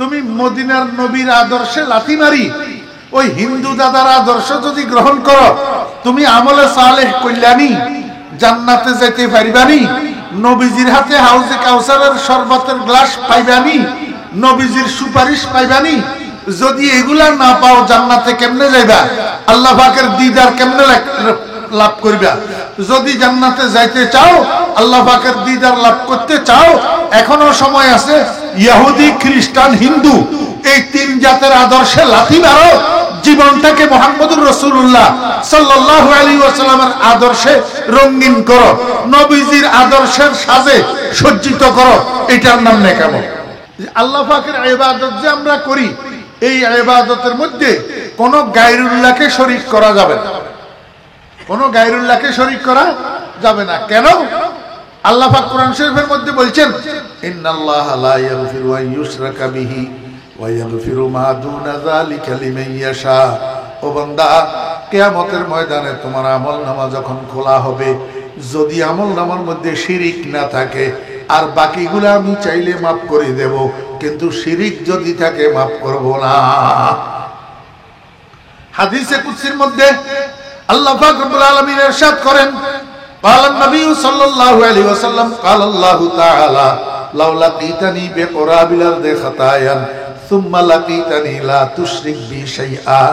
তুমি মদিনার নবীর আদর্শে লাথি মারি ওই হিন্দু দাদার আদর্শ যদি গ্রহণ করো, তুমি আমলে সালেহ কল্যাণী জান্নাতে যেতে পারিবানি, নবীজির হাতে হাউজে কাউসারের শরবতের গ্লাস পাইবানি, নবীজির সুপারিশ পাইবানি। যদি এগুলা না পাও জান্নাতে কেমনে যাইবা? আল্লাহ পাকের দিদার কেমনে লাভ করবা? যদি জান্নাতে যাইতে চাও, আল্লাহ পাকের দিদার লাভ করতে চাও, এখনো সময় আছে। ইহুদি, খ্রিস্টান, হিন্দু এই তিন জাতের আদর্শে লাথি মারো, জীবনটাকে মুহাম্মদুর রাসূলুল্লাহ সাল্লাল্লাহু আলাইহি ওয়াসাল্লামের আদর্শে রঙিন করো, নবীজির আদর্শের সাজে সজ্জিত করো। এটার নাম নেকামত। আল্লাহ পাকের ইবাদত যে আমরা করি, এই ইবাদতের মধ্যে কোন গায়রুল্লাহকে শরীক করা যাবে না, কোন গায়রুল্লাহকে শরীক করা যাবে না। কেন? আল্লাহ পাক কোরআন শরীফের মধ্যে বলছেন, ইন্নাল্লাহা লা ইয়াগফিরু আন ইউশরাকা বিহি ওয়া ইয়াগফিরু মা দুনা যালিকা লিমান ইয়াশা। ও বান্দা, কিয়ামতের ময়দানে তোমার আমলনামা যখন খোলা হবে, যদি আমলনামার মধ্যে শিরিক না থাকে, আর বাকিগুলো আমি চাইলে মাফ করে দেব, কিন্তু শিরিক যদি থাকে মাফ করব না। হাদিসে কুদসির মধ্যে আল্লাহ পাক রব্বুল আলামিন ইরশাদ করেন, قال النبي صلى الله عليه وسلم قال الله تعالى لو لقيتني بقراب الارض خطايا ثم لقيتني لا تشرك بي شيئا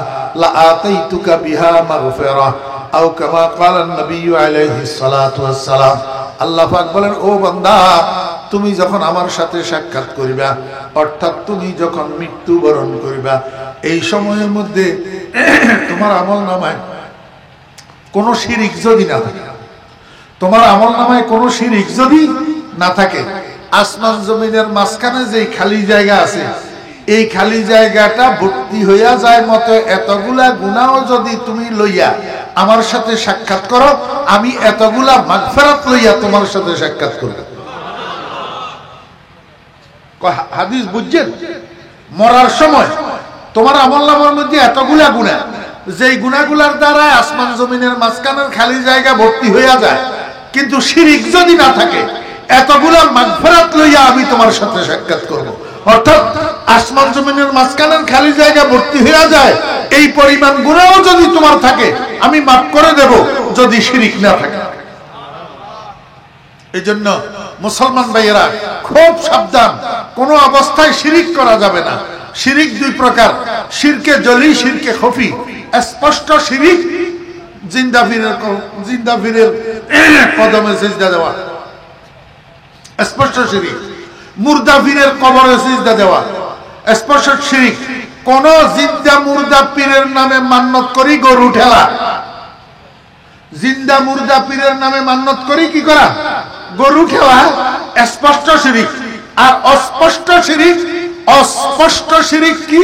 لآتيتك بها مغفرة أو كما قال النبي عليه الصلاة والسلام। আল্লাহ পাক বলেন, ও বান্দা, তুমি যখন আমার সাথে সাক্ষাৎ করিবা, অর্থাৎ তুমি যখন মৃত্যুবরণ করিবা, এই সময়ের মধ্যে তোমার আমলনামায় কোনো শিরিক যদি না থাকে, তোমার আমলনামায় কোনো শিরিক যদি না থাকে, আসমান জমিনের মাঝখানে যে খালি জায়গা আছে, এই খালি জায়গাটা ভর্তি হইয়া যায় মতো এতগুলা গুনাহ যদি তুমি লইয়া আমার সাথে সাক্ষাৎ করো, আমি এতগুলা মাগফিরাত লইয়া তোমার সাথে সাক্ষাৎ করব। হাদিস বুঝছেন? মরার সময় তোমার আমলনামার মধ্যে এতগুলা গুনাহ, যেই গুনাহগুলার দ্বারা আসমান জমিনের মাঝখানের খালি জায়গা ভর্তি হইয়া যায়, কিন্তু শিরিক যদি না থাকে, এতগুলা মাগফিরাত লইয়া আমি তোমার সাথে সাক্ষাৎ করব। অর্থাৎ আসমান জমিনের মাঝখানের খালি জায়গা ভর্তি হইয়া যায়, এই পরিমাণ গুনাহ যদি তোমার থাকে, আমি মাফ করে দেব, যদি শিরিক না থাকে। এই জন্য মুসলমান ভাইয়েরা খুব সাবধান, কোন অবস্থায় শিরিক করা যাবে না। শিরিক দুই প্রকার, শিরকে জলি, শিরকে খফি। স্পষ্ট শিরিক জিন্দা পীরের কদমে সিজদা দেওয়া, স্পষ্ট শিরিক। মুর্দা পীরের কবরে সিজদা দেওয়া, স্পষ্ট শিরিক। কোন জিন্দা মুর্দা পীরের নামে মান্নত করি গরু ঠেলা, জিন্দা মুর্দা পীরের নামে মান্নত করি কি করা? গরু ঠেলা, স্পষ্ট শিরিক। আর অস্পষ্ট শিরিক, অস্পষ্ট শিরিক কি?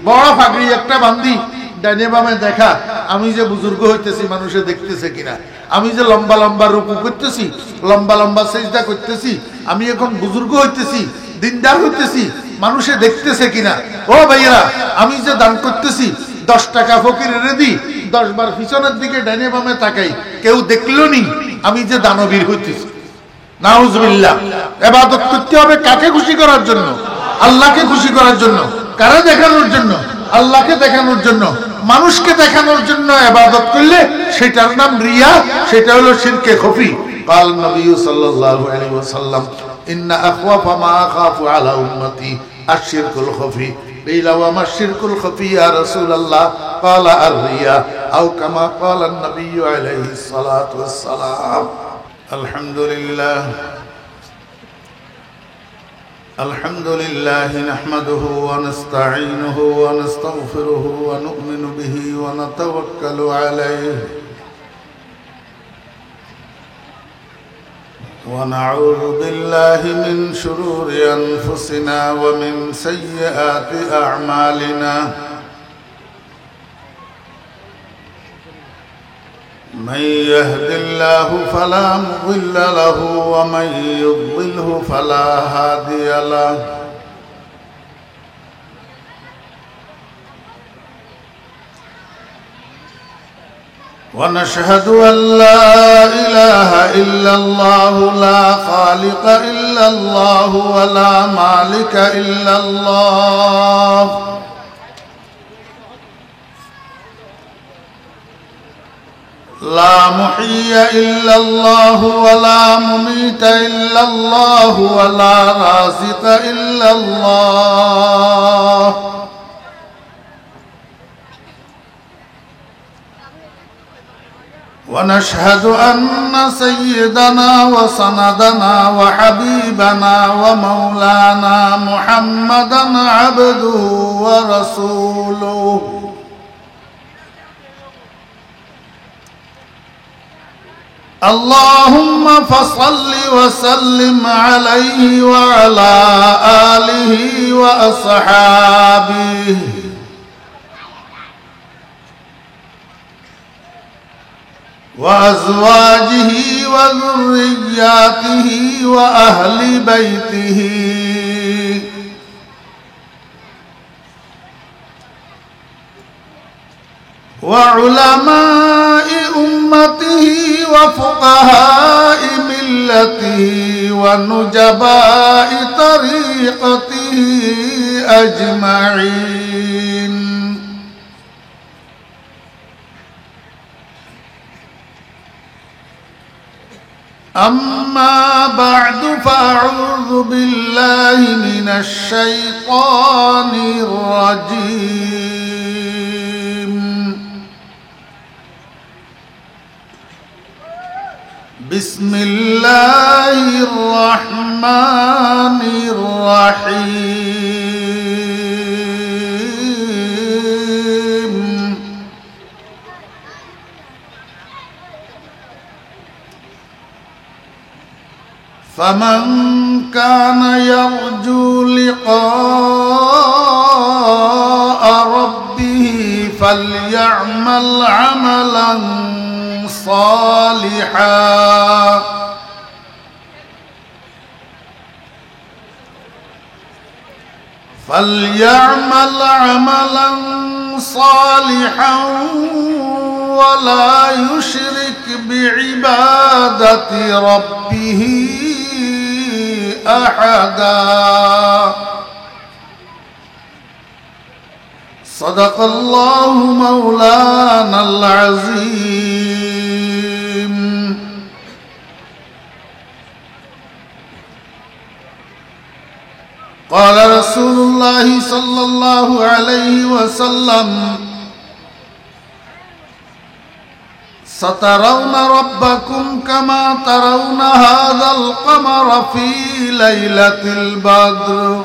বড় ফাগড়ি একটা বান্দি ডানে বামে দেখা, আমি যে বুজুর্গ হইতেছি মানুষে দেখতেছে কিনা, আমি যে লম্বা লম্বা রুকু করতেছি, লম্বা লম্বা সিজদা করতেছি, আমি এখন বুজুর্গ হইতেছি, দিনদার হইতেছি, মানুষে দেখতেছে কিনা। ও ভাইয়েরা, আমি যে দান করতেছি 10 টাকা ফকিরের দিই, 10 বার পিছনের দিকে ডানে বামে তাকাই, কেউ দেখলো নি আমি যে দানবীর হইতেছি। নাউজুবিল্লাহ। ইবাদত করতে হবে কাকে খুশি করার জন্য? আল্লাহকে খুশি করার জন্য। কারে দেখানোর জন্য? আল্লাহকে দেখানোর জন্য। মানুষকে দেখানোর জন্য ইবাদত করলে সেটার নাম রিয়া, সেটা হলো শিরকে খফি। قال النبي صلى الله عليه وسلم ان اخوف ما اخاف على امتي الشرك الخفي قيل وما الشرك الخفي يا رسول الله قال الرياء او كما قال النبي عليه الصلاه والسلام الحمد لله نحمده ونستعينه ونستغفره ونؤمن به ونتوكل عليه ونعوذ بالله من شرور أنفسنا ومن سيئات أعمالنا من يهد الله فلا مضل له ومن يضلله فلا هادي له ونشهد أن لا إله إلا الله لا خالق إلا إلا الله ولا مالك إلا الله لا محيي إلا الله ولا مميت إلا الله ولا رازق إلا الله ونشهد أن سيدنا وسندنا وحبيبنا ومولانا محمدا عبده ورسوله اللهم فصل وسلم عليه وعلى آله وأصحابه وأزواجه وذرياته وأهل بيته وعلماء أمته وفقهاء ملته ونجباء طريقته أجمعين أما بعد فأعوذ بالله من الشيطان الرجيم بسم الله الرحمن الرحيم فمن كان يرجو لقاء ربه فليعمل عملا صالحا ولا يشرك بعبادة ربه أحدا صدق الله مولانا العظيم قال رسول الله صلى الله عليه وسلم سترون ربكم كما ترون هذا القمر في ليلة البدر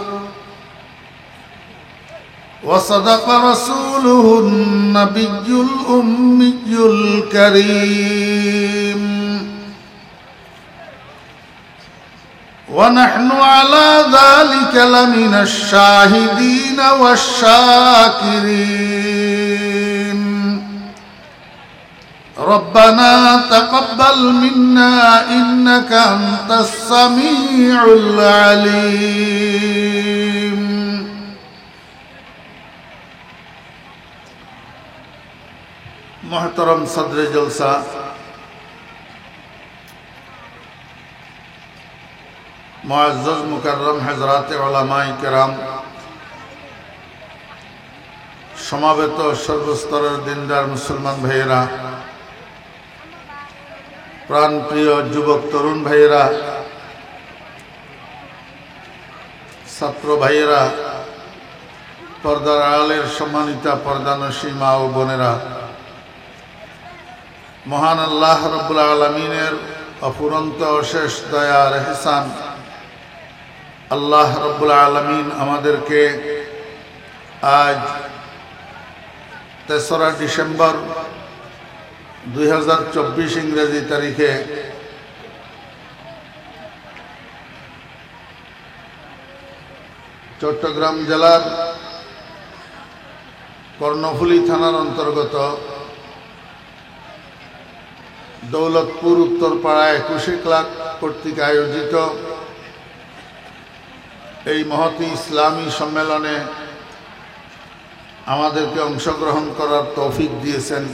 وصدق رسوله النبي الأمي الكريم ونحن على ذلك لمن الشاهدين والشاكرين ربنا تقبل منا إنك أنت السميع العليم محترم صدر جلسہ معزز मुकर्रम हजरात उलमाए किराम समावेत सर्वस्तरेर दिनदार मुसलमान भाइयेरा प्राणप्रिय युवक तरुण भाइयेरा छात्र भाइयेरा पर्दार आड़ालेर सम्मानिता पर्दानशी मा ओ बोनेरा महान आल्लाह रब्बुल आलामीनेर अफुरন্ত अशेष दयार एहसान আল্লাহ রব্বুল আলামিন আমাদেরকে আজ ৩রা ডিসেম্বর ২০২৪ ইংরেজি তারিখে চট্টগ্রাম জেলার কর্ণফুলী থানার অন্তর্গত দৌলতপুর উত্তরপাড়া ২১ ক্লাব কর্তৃক আয়োজিত এই মহতী ইসলামী সম্মেলনে আমাদেরকে অংশগ্রহণ করার তৌফিক দিয়েছেন।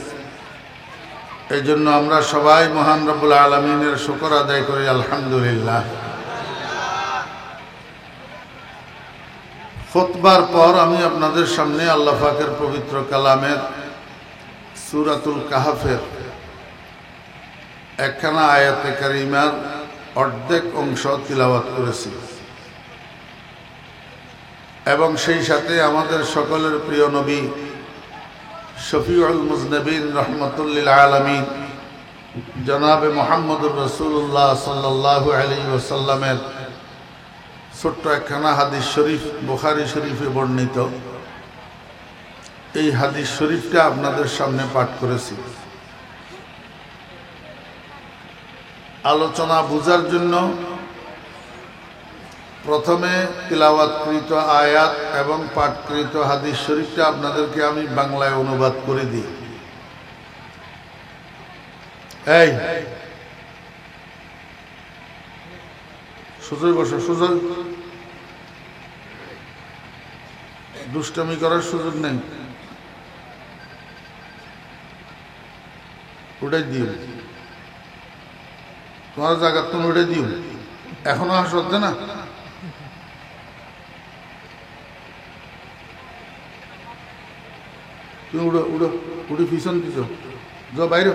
এই জন্য আমরা সবাই মহান রব্বুল আলামিনের শুকর আদায় করি আলহামদুলিল্লাহ। খুতবার পর আমি আপনাদের সামনে আল্লাহ পাকের পবিত্র কালামের সূরাতুল কাহফের একখানা আয়াতে কারিমার অর্ধেক অংশ তিলাওয়াত করেছি এবং সেই সাথে আমাদের সকলের প্রিয় নবী শফিউল মুজনবিন রহমতুল্লিল আলামিন জনাবে মুহাম্মদুর রাসূলুল্লাহ সাল্লাল্লাহু আলাইহি ওয়াসাল্লামের ছোট্ট একখানা হাদিস শরীফ বুখারী শরীফে বর্ণিত। এই হাদিস শরীফটা আপনাদের সামনে পাঠ করেছি। আলোচনা বোঝার জন্য প্রথমে তিলাওয়াতকৃত আয়াত এবং পাঠকৃত হাদিস শরীফটা আপনাদেরকে আমি বাংলায় অনুবাদ করে দিই। এই সুজয় বসো, সুজয়, দুষ্টামি করার সুযোগ নেই, ওটাই দিও, তোমার জায়গা তুমি ওটাই দিও, এখনো আসতে না। তুমি উড়ো উড়ো উড়ি পিছন দিছ, যাও বাইরে।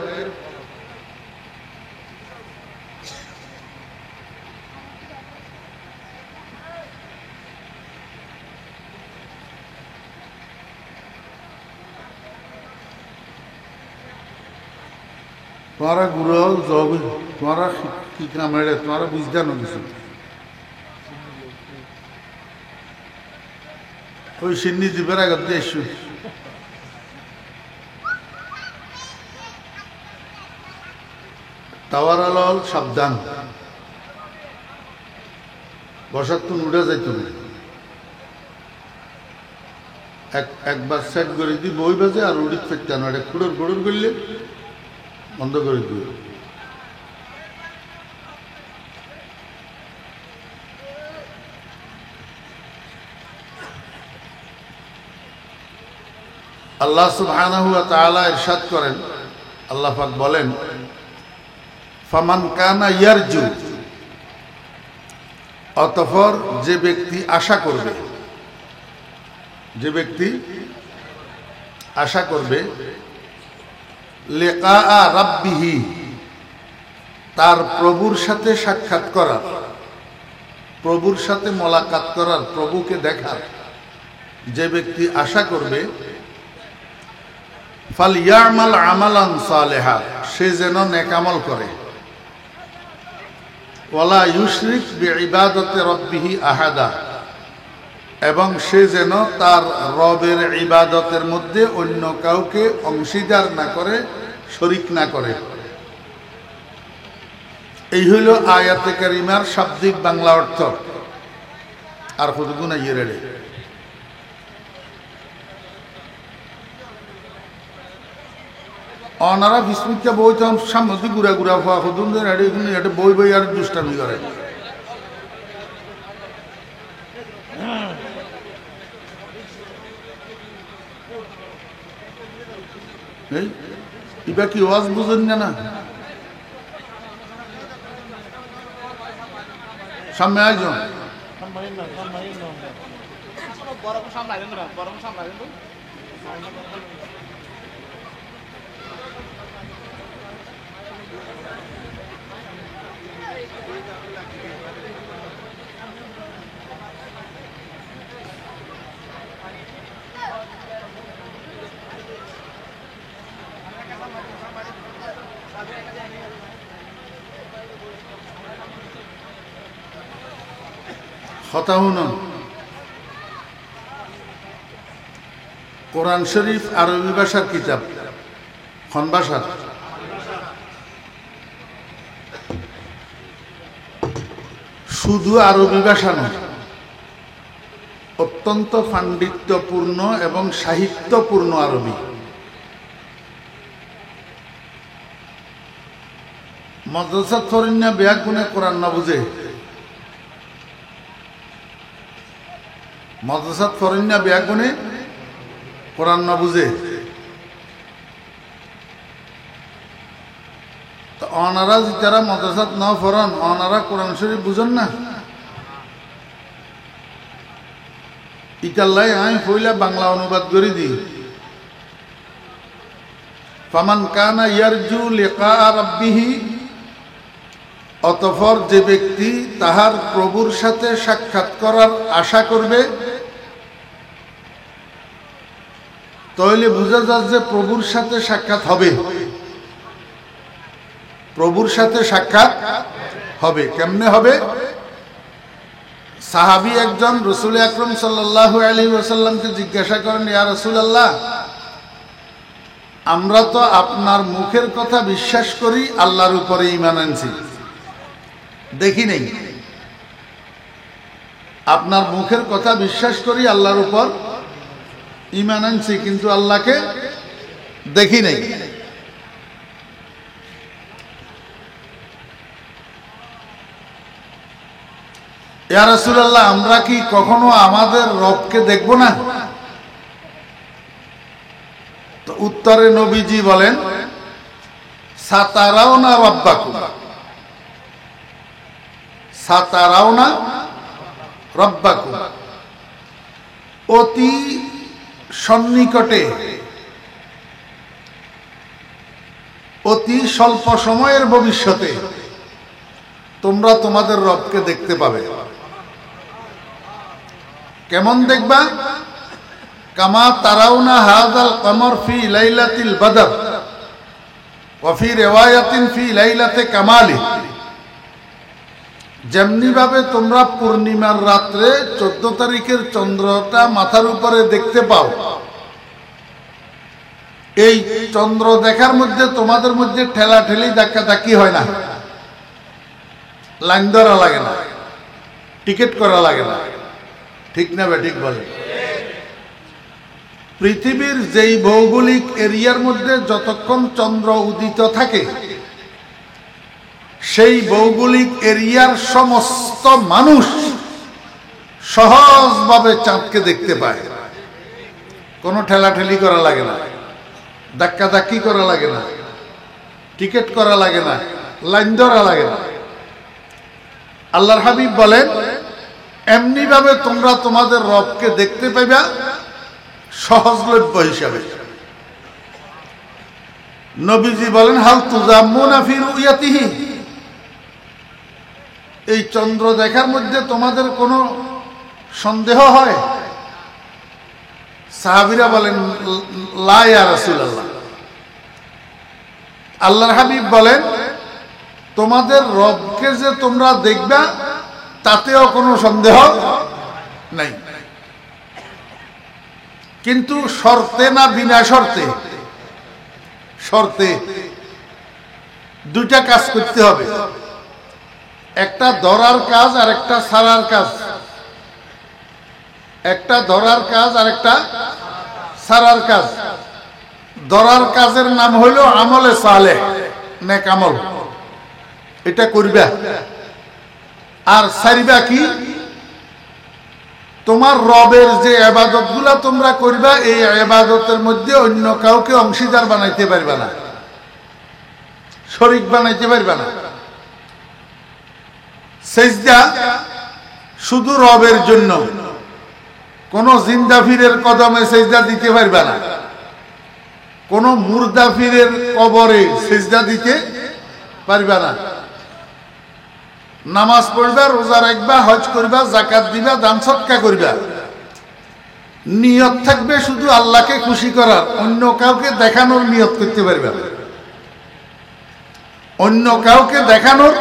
तुम्हारा गुरु जॉब तुम्हारा की काम है, तुम्हारा बुझदा न কিছু ওই সিন্নি দিবের আগে দেশু টাওয়ার আলাল সাবধান, বসার তো উড়ে যাইতো না। একবার সেট করে দিই বই বাজে আর উড়িত ফেরতে না, এটা কুড়োর গুড়োর করলে বন্ধ করে দিও। আল্লাহ সুবহানাহু ওয়া তাআলা ইরশাদ করেন, আল্লাহ পাক বলেন, ফামান কানা ইয়ারজু, অতঃপর যে ব্যক্তি আশা করবে, যে ব্যক্তি আশা করবে লিকা রাব্বিহি, তার প্রভুর সাথে সাক্ষাৎ করার, প্রভুর সাথে মোলাকাত করার, প্রভুকে দেখার যে ব্যক্তি আশা করবে, ফালইয়ামাল আমালান সালেহা, সে যেন নেক আমল করে, ওয়ালা ইউশরিক বিইবাদাতি রাব্বিহি আহাদা, এবং সে যেন তার রবের ইবাদতের মধ্যে অন্য কাউকে অংশীদার না করে, শরীক না করে। এই হইল আয়াতে কারিমার শাব্দিক বাংলা অর্থ। আর কতগুণ ইয়ে রে অনারা বিস্মিতা বই তখন সামনে ঘুরা ঘুরা হওয়া হতুন, এটা বই বই আর দুষ্টামি করে। এবার কি ওয়াজ বুঝেন না? সামনে আয়োজন হতাহুন। কোরআন শরীফ আরবি ভাষার কিতাব, খন ভাষার, শুধু আরবি ভাষা নয়, অত্যন্ত পাণ্ডিত্যপূর্ণ এবং সাহিত্যপূর্ণ আরবি। মাদ্রাসাত ফরিন্না বেয়াক গুনে কোরআন না বুঝে, মাদ্রাসাত ফরিন্না বেয়াক গুনে কোরআন না বুঝে, তো অনারা যারা মাদ্রাসাত না ফরান, অনারা কোরআন শরীফ বুঝেন না। ইতাল্লাই আমি পইলা বাংলা অনুবাদ করে দিই। ফামান কানা ইয়ারজু লিকা রাব্বিহি, অতঃপর যে ব্যক্তি তাহার প্রভুর সাথে সাক্ষাৎ করার আশা করবে, তাহলে বোঝা যায় যে প্রভুর সাথে সাক্ষাৎ হবে, প্রভুর সাথে সাক্ষাৎ হবে। কেমনে হবে? সাহাবী একজন রাসূল আকরাম সাল্লাল্লাহু আলাইহি ওয়াসাল্লামকে জিজ্ঞাসা করেন, ইয়া রাসূলুল্লাহ, আমরা তো আপনার মুখের কথা বিশ্বাস করি, আল্লাহর উপরে ঈমান আনছি, দেখি নেই। আপনার মুখের কথা বিশ্বাস করি, আল্লাহর উপর ঈমান আনছি, কিন্তু আল্লাহকে দেখি নেই। ইয়া রাসূলুল্লাহ, আমরা কি কখনো আমাদের রবকে দেখব না? তো উত্তরে নবীজি বলেন, সাতারাউনা রাব্বাকুম, সাতারাউনা রাব্বাকুম, অতি সন্নিকটে, অতি স্বল্প সময়ের ভবিষ্যতে তোমরা তোমাদের রবকে দেখতে পাবে। কেমন দেখবা? কামা তারাউনা হাযাল কমর ফি লাইলাতিল বদর ওয়া ফি রিওয়ায়াতিন ফি লাইলাতি কামালি, যেমনি ভাবে তোমরা পূর্ণিমার রাত্রে 14 তারিখের চন্দ্রটা মাথার উপরে দেখতে পাও, এই চন্দ্র দেখার মধ্যে তোমাদের মধ্যে ঠেলাঠেলি ধাক্কাধাক্কি হয় না, লাইন ধরা লাগে না, টিকিট করা লাগে না। ঠিক না ঠিক বলে? পৃথিবীর যেই ভৌগোলিক এরিয়ার মধ্যে যতক্ষণ চন্দ্র উদিত থাকে, সেই ভৌগোলিক এরিয়ার সমস্ত মানুষ সহজভাবে চাঁদকে দেখতে পায়। কোনো ঠেলাঠেলি করা লাগে না, ধাক্কাধাক্কি করা লাগে না, টিকিট করা লাগে না, লাইন ধরা লাগে না। আল্লাহর হাবিব বলেন, এমনি ভাবে তোমরা তোমাদের রবকে দেখতে পাইবা সহজলভ্য হিসাবে। নবীজি বলেন, হাল তুজাম্মুনা ফি রুয়াতিহি, এই চন্দ্র দেখার মধ্যে তোমাদের কোনো সন্দেহ হয়? সাহাবীরা বলেন, লা ইয়া রাসূলুল্লাহ। আল্লাহর হাবিব বলেন, তোমাদের রবকে যে তোমরা দেখবা তাতেও কোনো সন্দেহ নাই, কিন্তু শর্তে না বিনা শর্তে? শর্তে দুইটা কাজ করতে হবে, একটা ধরার কাজ আর একটা ছাড়ার কাজ, একটা ধরার কাজ আর একটা ছাড়ার কাজ। ধরার কাজের নাম হইল আমলে সালেহ, নেক আমল, এটা করবা। আর ছাড়িবা কি? তোমার রবের যে ইবাদত গুলা তোমরা করবা, এই ইবাদতের মধ্যে অন্য কাউকে অংশীদার বানাইতে পারবা না, শরীক বানাইতে পারবা না। সেজদা শুধু রবের জন্য, কোন জিন্দাফিরের কদমে সেজদা দিতে পারবা না, কোন মুর্দাফিরের কবরে সেজদা দিতে পারবা না। নামাজ পড়বা, রোজা রাখবা, হজ করবা, যাকাত দিবা, দান সদকা করবা, নিয়ত থাকবে শুধু আল্লাহকে খুশি করার, অন্য কাউকে দেখানোর নিয়ত করতে পারবে না। অন্য কাউকে দেখানোর,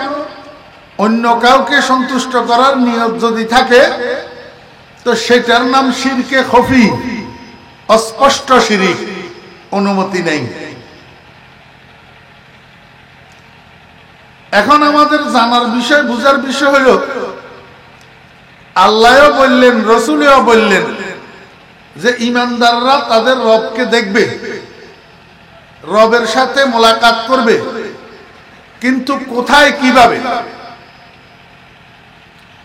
অন্য কাউকে সন্তুষ্ট করার নিয়ত যদি থাকে, তো সেটার নাম শিরকে খফি, অস্পষ্ট শিরিক, অনুমতি নেই। এখন আমাদের জানার বিষয়, বুঝার বিষয় হলো, আল্লাহও বললেন, রসুলেও বললেন যে ঈমানদাররা তাদের রবকে দেখবে, রবের সাথে মোলাকাত করবে, কিন্তু কোথায়, কিভাবে?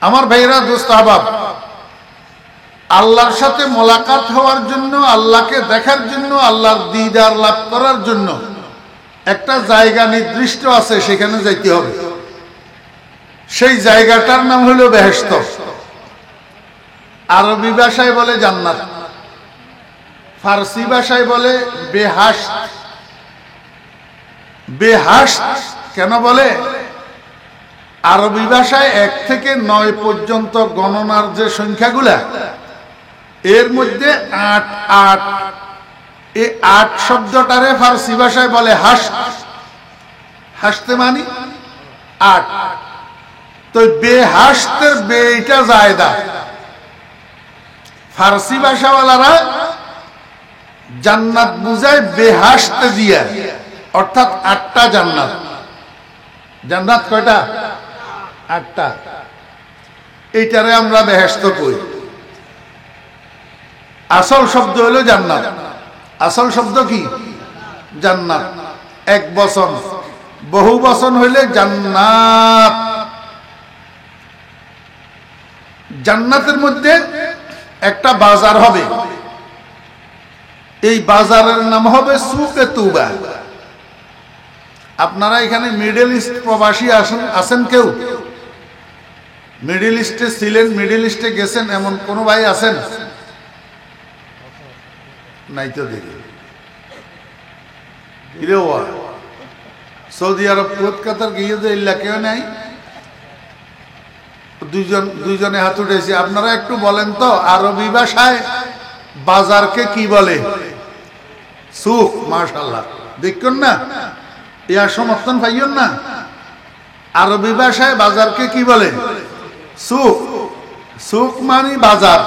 আমার ভাইরা, দোস্ত আহবাব, আল্লাহর সাথে মোলাকাত হওয়ার জন্য, আল্লাহকে দেখার জন্য, আল্লাহর দিদার লাভ করার জন্য একটা জায়গা নির্দিষ্ট আছে, সেখানে যাইতে হবে। সেই জায়গাটার নাম হলো বেহেশত। আরবি ভাষায় বলে জান্নাত, ফার্সি ভাষায় বলে বেহাশত। বেহাশত কেন বলে? আরবি ভাষায় 1 থেকে 9 পর্যন্ত গণনার যে সংখ্যাগুলা, এর মধ্যে 8 8, এই 8 শব্দটারে ফার্সি ভাষায় বলে হাসত। হাসতে মানে 8। তো বেহাশতের বেটা জায়দা। ফার্সি ভাষাওয়ালারা জান্নাত বুঝায় বেহাশতে দিয়া, অর্থাৎ 8টা জান্নাত। জান্নাত কয়টা? 8টা। এইটারে আমরা বেহেশত কই। আসল শব্দ হলো জান্নাত। আসল শব্দ কি? জান্নাত। এক বচন, বহু বচন হইলে জান্নাত। জান্নাতের মধ্যে একটা বাজার হবে, এই বাজারের নাম হবে সুকে তুবা। আপনারা এখানে মিডল ইস্ট প্রবাসী আছেন কেউ? মিডল ইস্টে ছিলেন, মিডল ইস্টে গেছেন, এমন কোন ভাই আছেন? নাই তো দেখি। সৌদি আরব, কুয়েত, কাতার গিয়ে যে কেউ নাই? দুইজনে হাত উঠেছে। আপনারা একটু বলেন তো আরবি ভাষায় বাজারকে কি বলে? সুক। মাশাআল্লাহ, দেখুন না, ইয়া সমর্থন পাইয়েন না। আরবি ভাষায় বাজারকে কি বলে? সুক। সুক মানে বাজার।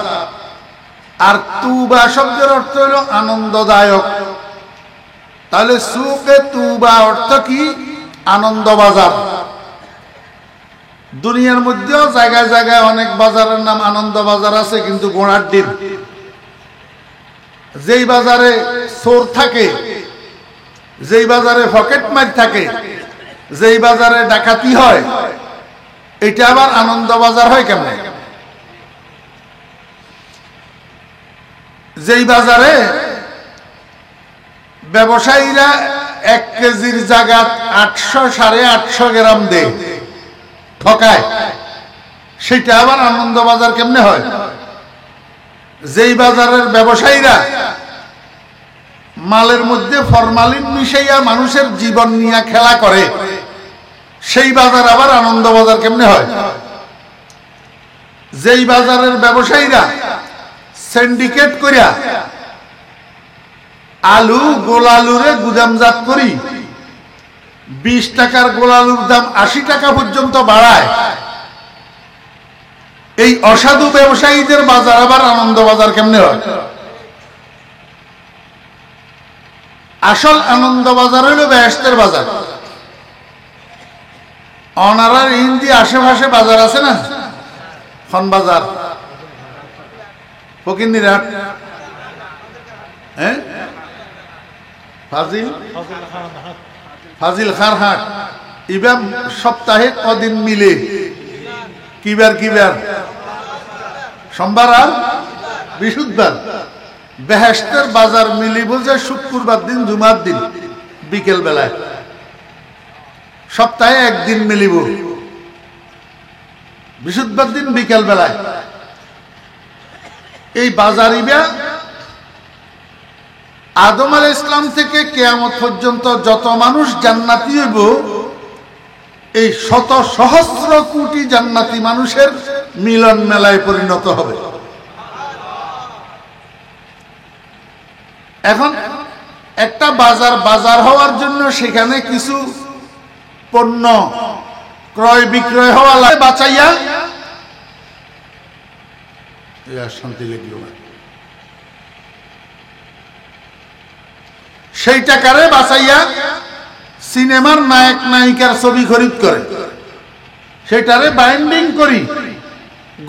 আর তুবা শব্দের অর্থ হলো আনন্দদায়ক। তাহলে সুকে তুবা অর্থ কি? আনন্দ বাজার। দুনিয়ার মধ্যেও জায়গায় জায়গায় অনেক বাজারের নাম আনন্দ বাজার আছে, কিন্তু গোড়ার ডিম। যেই বাজারে চোর থাকে, যেই বাজারে পকেটমার থাকে, যেই বাজারে ডাকাতি হয়, এটা আবার আনন্দ বাজার হয় কেমন? যেই বাজারে ব্যবসায়ীরা 1 কেজির জায়গা 800 850 গ্রাম দেয়, ঠকায়, সেটা আবার আনন্দ বাজার কেমনে হয়? যেই বাজারের ব্যবসায়ীরা মালের মধ্যে ফরমালিন মিশাইয়া মানুষের জীবন নিয়ে খেলা করে, সেই বাজার আবার আনন্দ বাজার কেমনে হয়? যেই বাজারের ব্যবসায়ীরা সিন্ডিকেট করিয়া আলু, গোলালুরে গুদামজাত করি 20 টাকার গোলালুর দাম 80 টাকা পর্যন্ত বাড়ায়, এই অসাধু ব্যবসায়ীদের বাজার আবার আনন্দ বাজার কেমনে হয়? আসল আনন্দ বাজার হইল বেহেশতের বাজার। অনারার হিন্দি আশেপাশে বাজার আছে না, খন বাজার, ফকিন্নিরহাট, হ্যাঁ, ফাজিল খার হাট, ইবাম সপ্তাহে কদিন মিলে? কিবার কিবার? সোমবার আর বৃহস্পতিবার। বেহেশতের বাজার মিলিব যে শুক্রবার দিন, জুমার দিন বিকেল বেলায়। সপ্তাহে একদিন মিলিব, বৃহস্পতিবার দিন বিকেল বেলায়। এই বাজার ইবা আদম আলাইহিস সালাম থেকে কিয়ামত পর্যন্ত যত মানুষ জান্নাতি হইব, এই শত সহস্র কোটি জান্নাতি মানুষের মিলন মেলায় পরিণত হবে। এখন একটা বাজার হওয়ার জন্য সেখানে কিছু পণ্য ক্রয় বিক্রয় হওয়া লাগে, বাঁচাইয়া শান্তি লাগলো না, সেই টাকারে বাঁচাইয়া সিনেমার নায়ক নায়িকার ছবি খরিদ করে, সেটারে বাইন্ডিং করি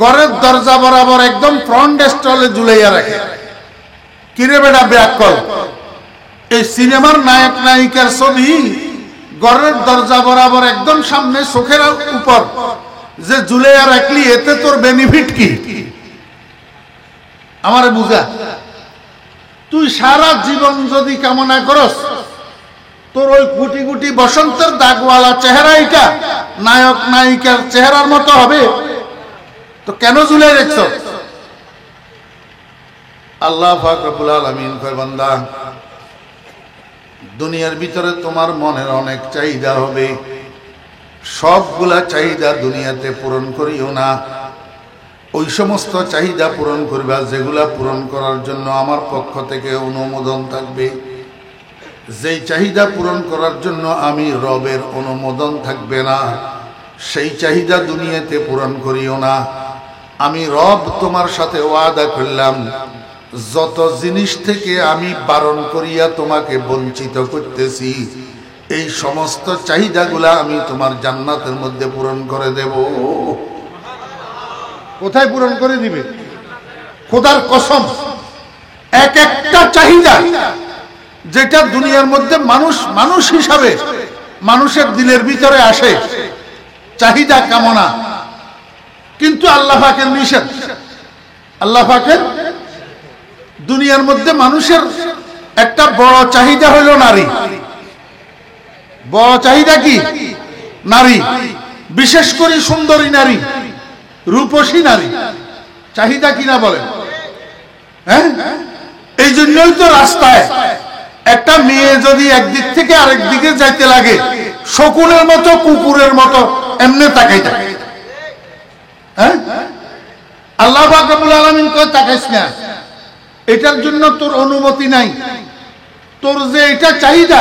ঘরের দরজা বরাবর একদম ফ্রন্ট স্টলে ঝুলাইয়া রাখে। কিরে বেটা ব্যাকল, এই সিনেমার নায়ক নায়িকার ছবি ঘরের দরজা বরাবর একদম সামনে চোখের উপর যে ঝুলাইয়া রাখলি, এতে তোর বেনিফিট কি? আমারে বুঝা। তুই সারা জীবন যদি কামনা করস তোর ওই গুটি গুটি বসন্তের দাগওয়ালা চেহারা এটা নায়ক নায়িকার চেহারার মতো হবে, তো কেন ঝুলাই রাখছ? আল্লাহ পাক রব্বুল আলামিন কয় বান্দা দুনিয়ার ভিতরে তোমার মনের অনেক চাহিদা হবে, সবগুলা চাহিদা দুনিয়াতে পূরণ করিও না। ওই সমস্ত চাহিদা পূরণ করবা যেগুলা পূরণ করার জন্য আমার পক্ষ থেকে অনুমোদন থাকবে। যেই চাহিদা পূরণ করার জন্য আমি রবের অনুমোদন থাকবে না, সেই চাহিদা দুনিয়াতে পূরণ করিও না। আমি রব তোমার সাথে ওয়াদা করলাম, যত জিনিস থেকে আমি বারণ করিয়া তোমাকে বঞ্চিত করতেছি, এই সমস্ত চাহিদাগুলা আমি তোমার জান্নাতের মধ্যে পূরণ করে দেব। কোথায় পূরণ করে দিবে? খোদার কসম, এক একটা চাহিদা যেটা দুনিয়ার মধ্যে মানুষ হিসাবে মানুষের দিলের ভিতরে আসে, চাহিদা কামনা, কিন্তু আল্লাহ পাকের নিষেধ। আল্লাহ পাকের দুনিয়ার মধ্যে মানুষের একটা বড় চাহিদা হইল নারী। বড় চাহিদা কি? নারী, বিশেষ করে সুন্দরী নারী, রূপসী নারী। চাহিদা কিনা বলেন? হ্যাঁ, এই জন্যই তো রাস্তায় একটা মেয়ে যদি একদিক থেকে আরেক দিকে যাইতে লাগে, শকুনের মতো কুকুরের মতো এমনি তাকাই থাকে। হ্যাঁ, আল্লাহ পাক রব্বুল আলামিন কয় তাকাইস না, এটার জন্য তোর অনুমতি নাই। তোর যে এটা চাহিদা,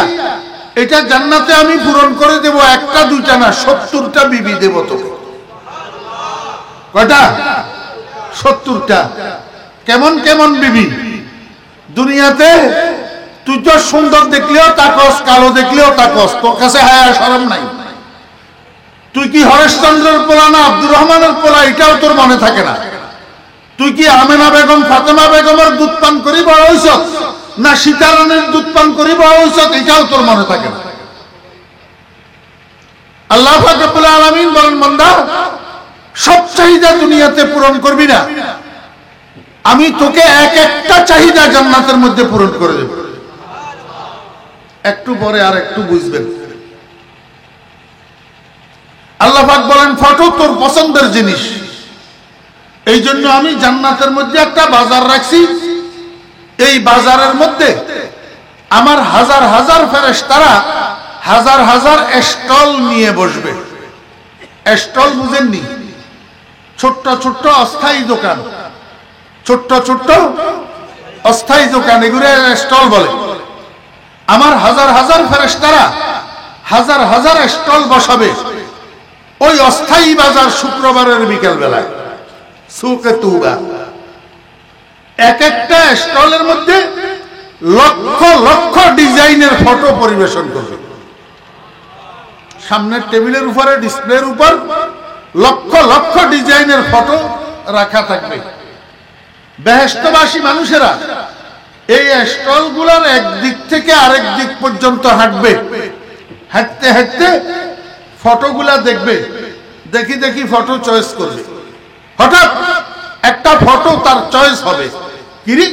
এটা জান্নাতে আমি পূরণ করে দেব, একটা দুইটা না, 70টা বিবি দেব তোকে। কয়টা? 70টা। কেমন কেমন বিবি? দুনিয়াতে তুই তো সুন্দর দেখলেও তাকস, কালো দেখলেও তাকস, তোর কাছে হায়া শরম নাই। তুই কি হরেশচন্দ্রের পোলা না আব্দুর রহমানের পোলা, এটাও তোর মনে থাকে না। তুই কি আমেনা বেগম, ফাতেমা বেগমের দুধ পান করি বড় হইছ, না সীতারানের দুধ পান করি বড় হইছ, এটাও তোর মনে থাকে না। আল্লাহ পাক রব্বুল আলামিন বলেন, বান্দা সব চাহিদা দুনিয়াতে পূরণ করবি না, আমি তোকে এক একটা চাহিদা জান্নাতের মধ্যে পূরণ করে দেব। একটু পরে আর একটু বুঝবেন। আল্লাহ পাক বলেন, ফটো তোর পছন্দের জিনিস, এই জন্য আমি জান্নাতের মধ্যে একটা বাজার রাখছি। এই বাজারের মধ্যে আমার হাজার হাজার ফেরেশতারা হাজার হাজার স্টল নিয়ে বসবে। স্টল বুঝেননি? ছোট্ট ছোট্ট অস্থায়ী দোকান, ছোট্ট ছোট্ট অস্থায়ী দোকান, এগুলো স্টল বলে। আমার হাজার হাজার ফেরেশতারা হাজার হাজার স্টল বসাবে ওই অস্থায়ী বাজার শুক্রবারের বিকেল বেলায়, সুকে তুবা। এক একটা স্টলের মধ্যে লক্ষ লক্ষ ডিজাইনের ফটো পরিবেশন করবে। সামনের টেবিলের উপরে, ডিসপ্লের উপর লক্ষ লক্ষ ডিজাইনের ফটো রাখা থাকবে। বেহেশতবাসী মানুষেরা এই স্টলগুলোর একদিক থেকে আরেক দিক পর্যন্ত হাঁটবে। হাঁটতে হাঁটতে ফটোগুলা দেখবে, দেখি দেখি ফটো চয়েস করবে। হঠাৎ একটা ফটো তার চয়েস হবে, কিরে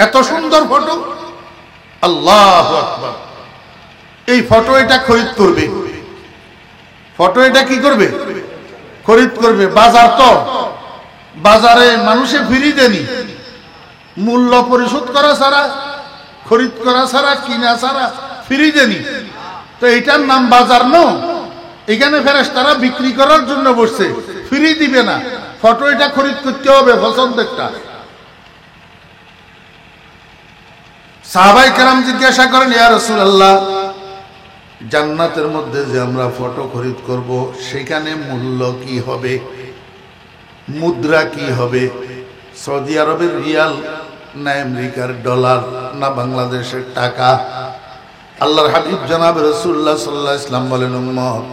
এত সুন্দর ফটো, আল্লাহু আকবার, এই ফটো এটা খরিদ করবে। ফটো এটা কি করবে? খরিদ করবে। বাজার তো, বাজারে মানুষে ফ্রি দেনি, মূল্য পরিশোধ করা ছাড়া, খরিদ করা ছাড়া, কিনা ছাড়া ফ্রি দেনি। তো এটার নাম বাজার ন? এখানে ফেরেশতারা বিক্রি করার জন্য বসছে, ফ্রি দিবে না। ফটো এটা খরিদ করতে হবে পছন্দেরটা। সাহাবায়ে কেরাম জিজ্ঞাসা করেন, ইয়া রাসূলুল্লাহ, জান্নাতের মধ্যে যে আমরা ফটো খরিদ করব, সেখানে মূল্য কি হবে, মুদ্রা কি হবে? সৌদি আরবের রিয়াল না আমেরিকার ডলার না বাংলাদেশের টাকা? আল্লাহর হাবিব জনাব রাসূলুল্লাহ সাল্লাল্লাহু আলাইহি ওয়াসাল্লাম বলেন, উম্মত,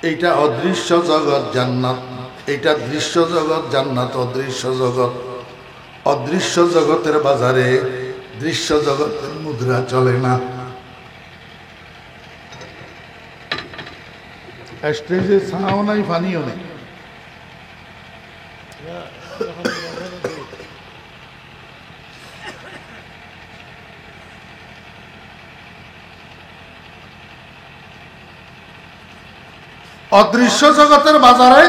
এইটা অদৃশ্য জগৎ জান্নাত, এইটা দৃশ্য জগৎ জান্নাত, অদৃশ্য জগৎ। অদৃশ্য জগতের বাজারে দৃশ্য জগতের মুদ্রা চলে না। স্টেজে ছাও নাই, পানিও নেই। অদৃশ্য জগতের বাজারে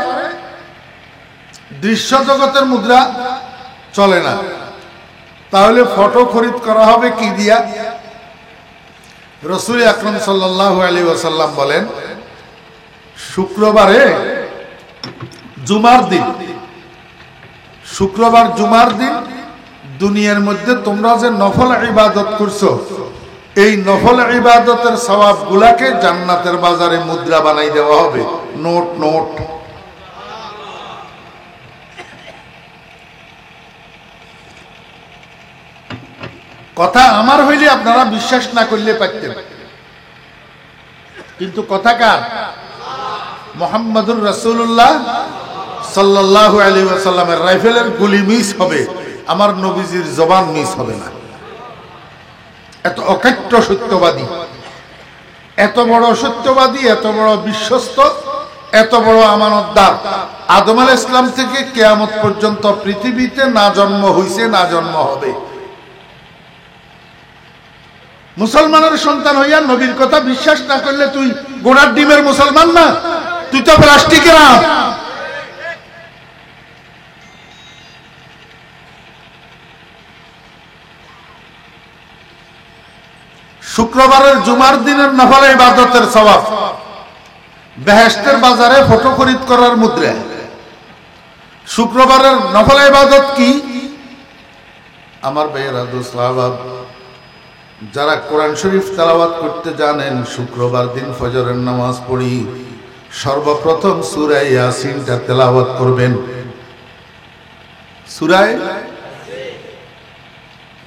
দৃশ্য জগতের মুদ্রা চলে না। তাহলে ফটো খরিদ করা হবে কি দিয়া? রাসূল আকরাম সাল্লাল্লাহু আলাইহি ওয়াসাল্লাম বলেন, শুক্রবারে জুমার দিন, শুক্রবার জুমার দিন দুনিয়ার মধ্যে তোমরা যে নফল ইবাদত করছো, এই নফল ইবাদতের সওয়াব গুলাকে জান্নাতের বাজারে মুদ্রা বানাই দেওয়া হবে, নোট নোট। কথা আমার হইলে আপনারা বিশ্বাস না করলে পারতেন, কিন্তু কথা কার? মুহাম্মদুর রাসূলুল্লাহ সাল্লাল্লাহু আলাইহি ওয়াসাল্লামের রাইফেলের গুলি মিস হবে, আমার নবীজির জবান মিস হবে না। এত অকাট্য সত্যবাদী, এত বড় সত্যবাদী, এত বড় বিশ্বস্ত, এত বড় আমানতদার, আদম আলাইহিস সালাম থেকে কিয়ামত পর্যন্ত পৃথিবীতে না জন্ম হইছে না জন্ম হবে। মুসলমানের সন্তান হইয়া নবীর কথা বিশ্বাস না করলে তুই গোড়ার ডিমের মুসলমান না, তুই তো প্লাস্টিকের আম। শুক্রবারের জুমার দিনের নফল ইবাদতের সওয়াব বেহেশতের বাজারে ফটো খরিদ করার মুদ্রা। শুক্রবারের নফল ইবাদত কি? আমার ভাইয়েরা, দোস্ত আহবাব, যারা কোরআন শরীফ তেলাওয়াত করতে জানেন, শুক্রবার দিন ফজরের নামাজ পড়ি সর্বপ্রথম সূরা ইয়াসিনটা তেলাওয়াত করবেন। সূরা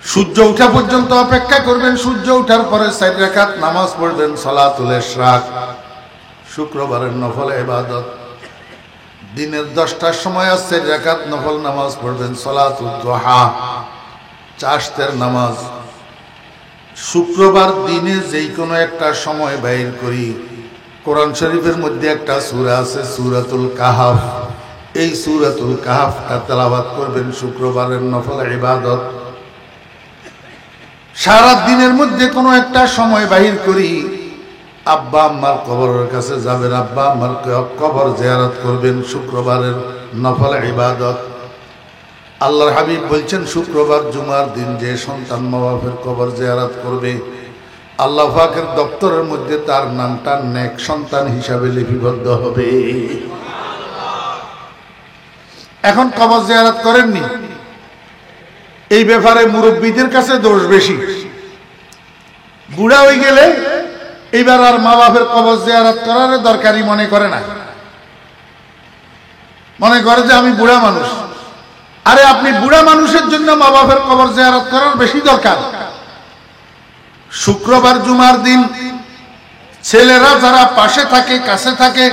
সূর্য ওঠা পর্যন্ত অপেক্ষা করবেন, সূর্য ওঠার পরে 4 রাকাত নামাজ পড়বেন সালাতুল ইশরাক। শুক্রবারের নফল ইবাদত দিনের 10টার সময় 4 রাকাত নফল নামাজ পড়বেন সালাতুল দুহা, চাশতের নামাজ। শুক্রবার দিনে যেই কোনো একটা সময় বাইর করি, কোরআন শরীফের মধ্যে একটা সূরা আছে সূরাতুল কাহাফ, এই সূরাতুল কাহাফটা তেলাওয়াত করবেন শুক্রবারের নফল ইবাদত। সারা দিনের মধ্যে কোনো একটা সময় বাহির করি আব্বা আম্মার কবরের কাছে যাবেন, আব্বা আম্মার কবর জিয়ারত করবেন, শুক্রবারের নফল ইবাদত। আল্লাহর হাবিব বলছেন, শুক্রবার জুমার দিন যে সন্তান মা বাপের কবর জিয়ারত করবে, আল্লাহ পাকের দপ্তরের মধ্যে তার নামটা নেক সন্তান হিসাবে লিপিবদ্ধ হবে। এখন কবর জিয়ারত করেননি, এই ব্যাপারে মুরব্বীদের কাছে দোষ বেশি। বুড়া হয়ে গেলে এইবার আর মা বাপের কবর জিয়ারত করার দরকারই মনে করে না, মনে করে যে আমি বুড়া মানুষ। আরে আপনি বুড়া মানুষের জন্য মা বাপের কবর জিয়ারত করার বেশি দরকার। শুক্রবার জুমার দিন ছেলেরা যারা পাশে থাকে, কাছে থাকে,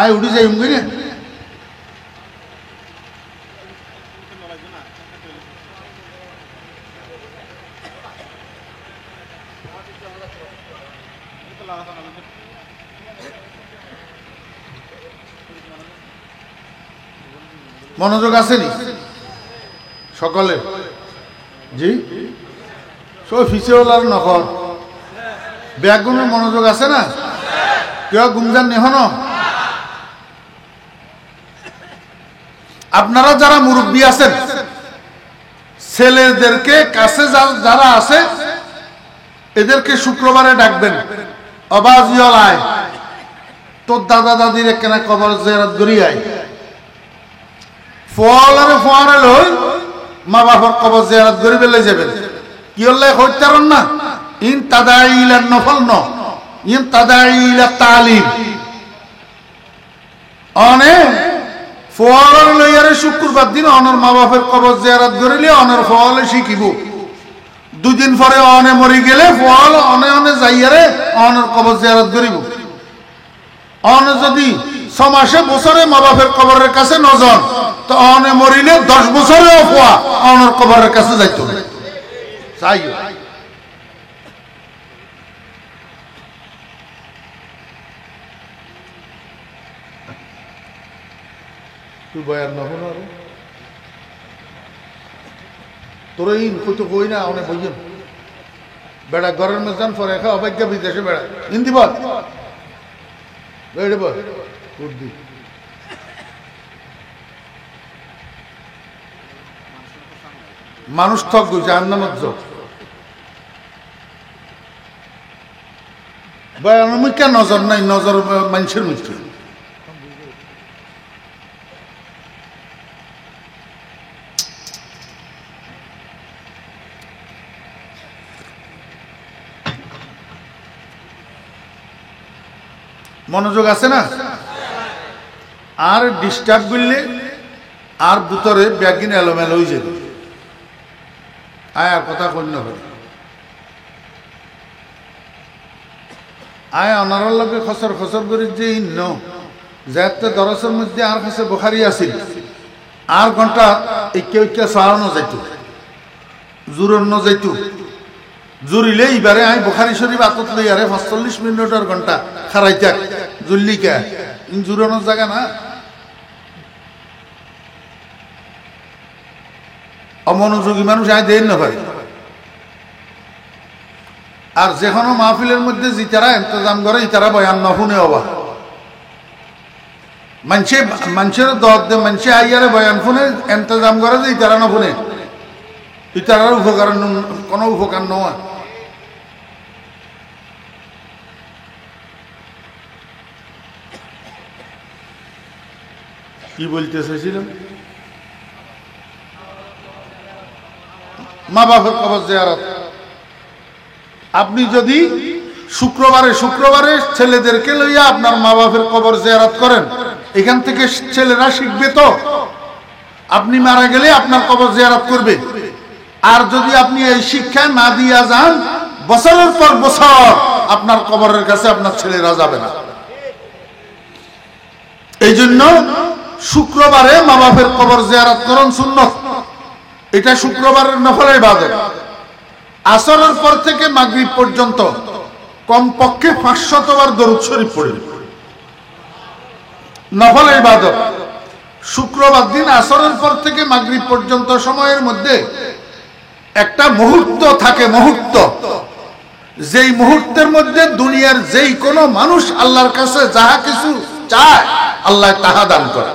আয় উঠে যাই উঙ্গি না, মনোযোগ আসেনি সকলে? জি, সব ফিসেওয়ালার নকল ব্যাগুনের মনোযোগ আছে না? কেউ গুমজান নেহন? আপনারা যারা মুরব্বী আছেন, ছেলেদেরকে কাছে যারা আছে এদেরকে শুক্রবারে ডাকবেন, অবাজিয়াল আয়, তোর দাদা দাদির কেনা কবর জিয়ারত করি আয়। ফোয়ারে ফোয়ারে লই মা বাবার কবর জিয়ারত করে বেলে যাবেন। কি হল্লে হইতারন না? ইন তাদাইলা নফল ন, ইন তাদাইলা তালিম। অনে ফোয়ার লইয়ারে শুক্রবার দিন অনর মা বাপের কবর জিয়ারত করিলে অনর ফোয়ালে শিখিব। 2 দিন পরে অনে মরি গেলে ফোয়াল অনে অনে যাইয়ারে অনর কবর জিয়ারত করিব। অনে যদি 6 মাসে বছরে মা বাপের কবরের কাছে নজন, তো অনে মরিলে 10 বছরে ফোয়া অনর কবরের কাছে যাইতো চাইও। তুই বয়ার নহন আর তোর ইন কইতো কই না অনেক বইয়েন বেড়া ঘরের মধ্যে পরে খা অবাজ্ঞা বিদেশে বেড়া হিন্দি বল বেড়ে বল উর্দি মানুষ ঠকবো জাহান্নামত যাও বয়ানমিকা নজর নাই নজর মানুষের মৃত্যু মনোযোগ আছে না আর ডিস্টার্ব করলে আর ভিতরে ব্যাগিন এলোমেলো হয়ে যাবে আয় আর কথা কন্য করে আয় অনারার লগে খসর খসর করে যে ইন্ন যাতে দরসের মধ্যে আর কাছে বুখারী আছিল আর ঘন্টা একে একে সারানো যাইত জুরন্ন যাইত জুরিলে এইবারে আমি বুখারী শরীফ আতত লই আরে 45 মিনিটের ঘন্টা খারাই থাক জুল্লিকা জুরানোর জায়গা না অমনোযোগী মানুষ আয় দেন না ভাই আর যে কোনো মাহফিলের মধ্যে জিতারা ইন্তজাম করে ইতারা বয়ান না শুনে হবা মানুষের দর দে মানুষে আইয়ারে বয়ান শুনে ইন্তজাম করে যে ইতারা না শুনে ইতারার উপকার কোনো উপকার নয় কি বলতে চাইছিলাম মা বাবার কবর জিয়ারত আপনি যদি শুক্রবারে ছেলেদেরকে লইয়া আপনার মা বাপের কবর জিয়ারত করেন এখান থেকে ছেলেরা শিখবে তো আপনি মারা গেলে আপনার কবর জিয়ারত করবে আর যদি আপনি এই শিক্ষা না দিয়া যান বছরের পর বছর আপনার কবরের কাছে আপনার ছেলেরা যাবে না এই জন্য শুক্রবারে মা বাপের কবর জিয়ারত করুন সুন্নত এটা শুক্রবারের নফল ইবাদত আসরের পর থেকে মাগরিব পর্যন্ত কমপক্ষে 500 বার দরুদ শরীফ পড়বেন নফল ইবাদত শুক্রবার দিন আসরের পর থেকে মাগরিব পর্যন্ত সময়ের মধ্যে একটা মুহূর্ত থাকে মুহূর্ত যেই মুহূর্তের মধ্যে দুনিয়ার যেই কোনো মানুষ আল্লাহর কাছে যাহা কিছু চায় আল্লাহ তাহা দান করে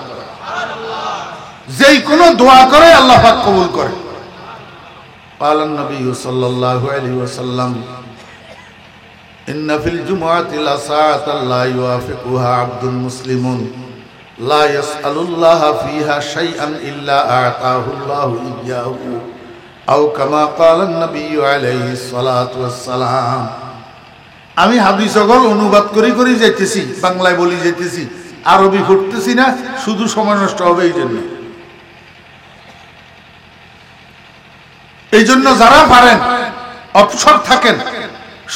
যেই কোনো দোয়া করে আল্লাহ পাক কবুল করে قال النبي صلى الله عليه وسلم إن في الجمعة لساعة لا يوافقها عبد مسلم لا يسأل الله فيها شيئا إلا أعطاه الله إياه أو كما قال النبي عليه الصلاة والسلام আমি হাদিসগুলো অনুবাদ করি যাইতেছি বাংলায় বলি যাইতেছি আরবি পড়তেছি না শুধু সময় নষ্ট হবে এই জন্য যারা পারেন অবসর থাকেন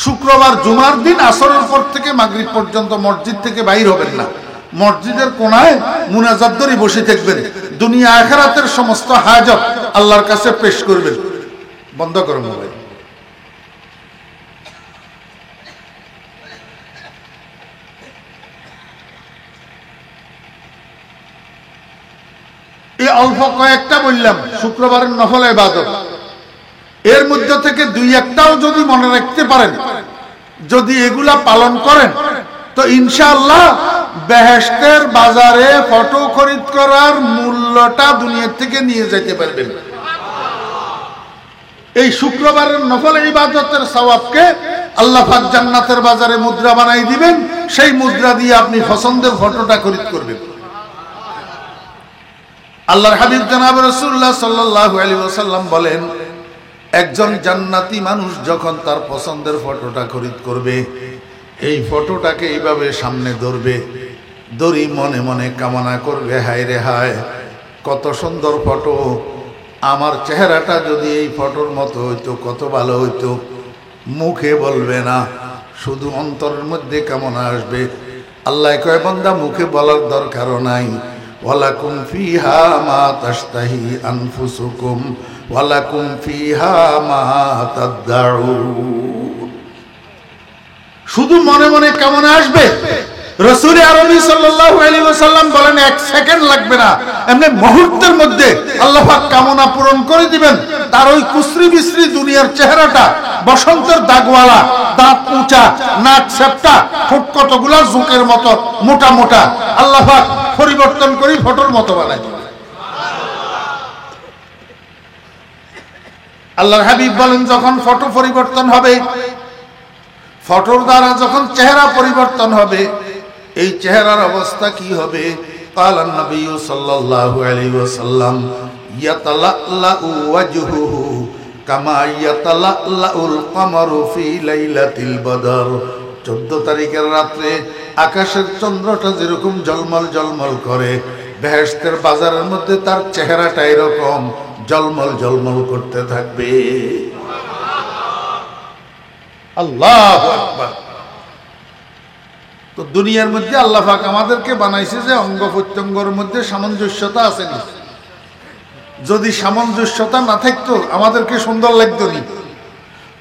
শুক্রবার জুমার দিন আসরের পর থেকে মাগরিব পর্যন্ত মসজিদ থেকে বাইর হবেন না মসজিদের কোনায় মুনাজাত ধরে বসে থাকবেন দুনিয়া আখিরাতের সমস্ত হাজত আল্লাহর কাছে পেশ করবেন বন্ধ করো মোবাইল এই অল্প কয়েকটা বললাম শুক্রবারের নফল ইবাদত এর মধ্যে থেকে দুই একটাও যদি মনে রাখতে পারেন যদি এগুলা পালন করেন তো ইনশাআল্লাহ বেহেশতের বাজারে ফটো খরিদ করার মূল্যটা দুনিয়া থেকে নিয়ে যেতে পারবেন এই শুক্রবারের নফল ইবাদতের সওয়াবকে আল্লাহ পাক জান্নাতের বাজারে মুদ্রা বানাই দিবেন সেই মুদ্রা দিয়ে আপনি পছন্দের ফটোটা খরিদ করবেন আল্লাহর হাবিব জনাব রাসূলুল্লাহ সাল্লাল্লাহু আলাইহি ওয়াসাল্লাম বলেন একজন জান্নাতি মানুষ যখন তার পছন্দের ফটোটা খরিদ করবে এই ফটোটাকে এইভাবে সামনে ধরবে ধরি মনে মনে কামনা করবে হায় রে হায় কত সুন্দর ফটো আমার চেহারাটা যদি এই ফটোর মতো হইতো কত ভালো হইতো মুখে বলবে না শুধু অন্তরের মধ্যে কামনা আসবে আল্লাহ কয় বান্দা মুখে বলার দরকারও নাই ওয়ালাকুম ফিহা মা তাশতাহি আনফুসুকুম ওয়ালাকুম ফিহা মা তাদউন শুধু মনে মনে কেমন আসবে রাসূল আরবি সাল্লাল্লাহু আলাইহি ওয়াসাল্লাম বলেন 1 সেকেন্ড লাগবে না এমনি মুহূর্তের মধ্যে আল্লাহ পাক কামনা পূরণ করে দিবেন তার ওই কুসরি বিসরি দুনিয়ার চেহারাটা বসন্তের দাগওয়ালা দাঁত উঁচা নাক ছেপটা ঠোঁট কতগুলা জোকের মতো মোটা মোটা আল্লাহ পাক পরিবর্তন করে ফটোর মতো বানায় আল্লাহর হাবিব বলেন যখন ফটো পরিবর্তন হবে, ফটোর দ্বারা যখন চেহারা পরিবর্তন হবে, এই চেহারার অবস্থা কি হবে? ক্বালা নবী সাল্লাল্লাহু আলাইহি ওয়াসাল্লাম ইয়াতালাল্লাউ ওয়াজহুহু কামা ইয়াতালাল্লাউল কমারু ফি লাইলাতিল বদর। 14 তারিখের রাত্রে আকাশের চন্দ্রটা যেরকম ঝলমল ঝলমল করে, বেহেশতের বাজারের মধ্যে তার চেহারাটা এরকম ঝলমল ঝলমল করতে থাকবে। আল্লাহু আকবার। তো দুনিয়ার মধ্যে আল্লাহ পাক আমাদেরকে বানাইছে যে অঙ্গ প্রত্যঙ্গের মধ্যে সামঞ্জস্যতা আছে না। যদি সামঞ্জস্যতা না থাকতো আমাদেরকে সুন্দর লাগতো নি।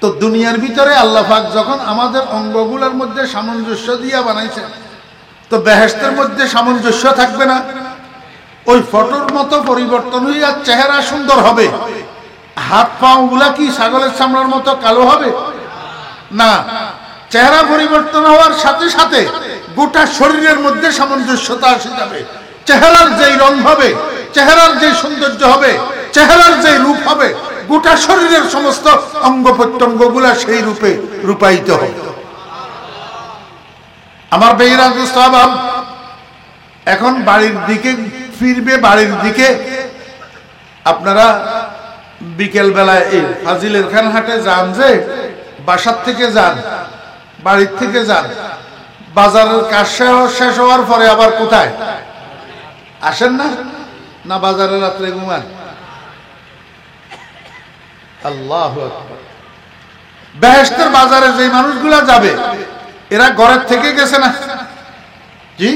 তো দুনিয়ার ভিতরে আল্লাহ পাক যখন আমাদের অঙ্গগুলোর মধ্যে সামঞ্জস্য দিয়া বানাইছে, তো বেহেশতের মধ্যে সামঞ্জস্য থাকবে না? ওই ফটোর মতো পরিবর্তন হইয়া চেহারা সুন্দর হবে। হাত পাও গুলা কি ছাগলের চামড়ার মতো কালো হবে? না, চেহারা পরিবর্তন হওয়ার সাথে সাথে গোটা শরীরের মধ্যে সামঞ্জস্যতা আসে যাবে। চেহারার যেই রং হবে, চেহারার যে সৌন্দর্য হবে, চেহারার যে রূপ হবে, গোটা শরীরের সমস্ত অঙ্গ প্রত্যঙ্গ গুলা সেই রূপে রূপায়িত হবে। আমার বেইরা সাহাব এখন বাড়ির দিকে ফিরবে, বাড়ির দিকে আপনারা বিকেল বেলায় এই ফাজিলের খান হাটে যান, যে বাসার থেকে যান, বাড়ির থেকে যান, বাজারের কাজ শেষ হওয়ার পরে আবার কোথায় আসেন না? না বাজারে রাত্রে ঘুমান? আল্লাহু আকবার। বেহেশতের বাজারে যে মানুষগুলা যাবে এরা ঘরের থেকে গেছে না? জি।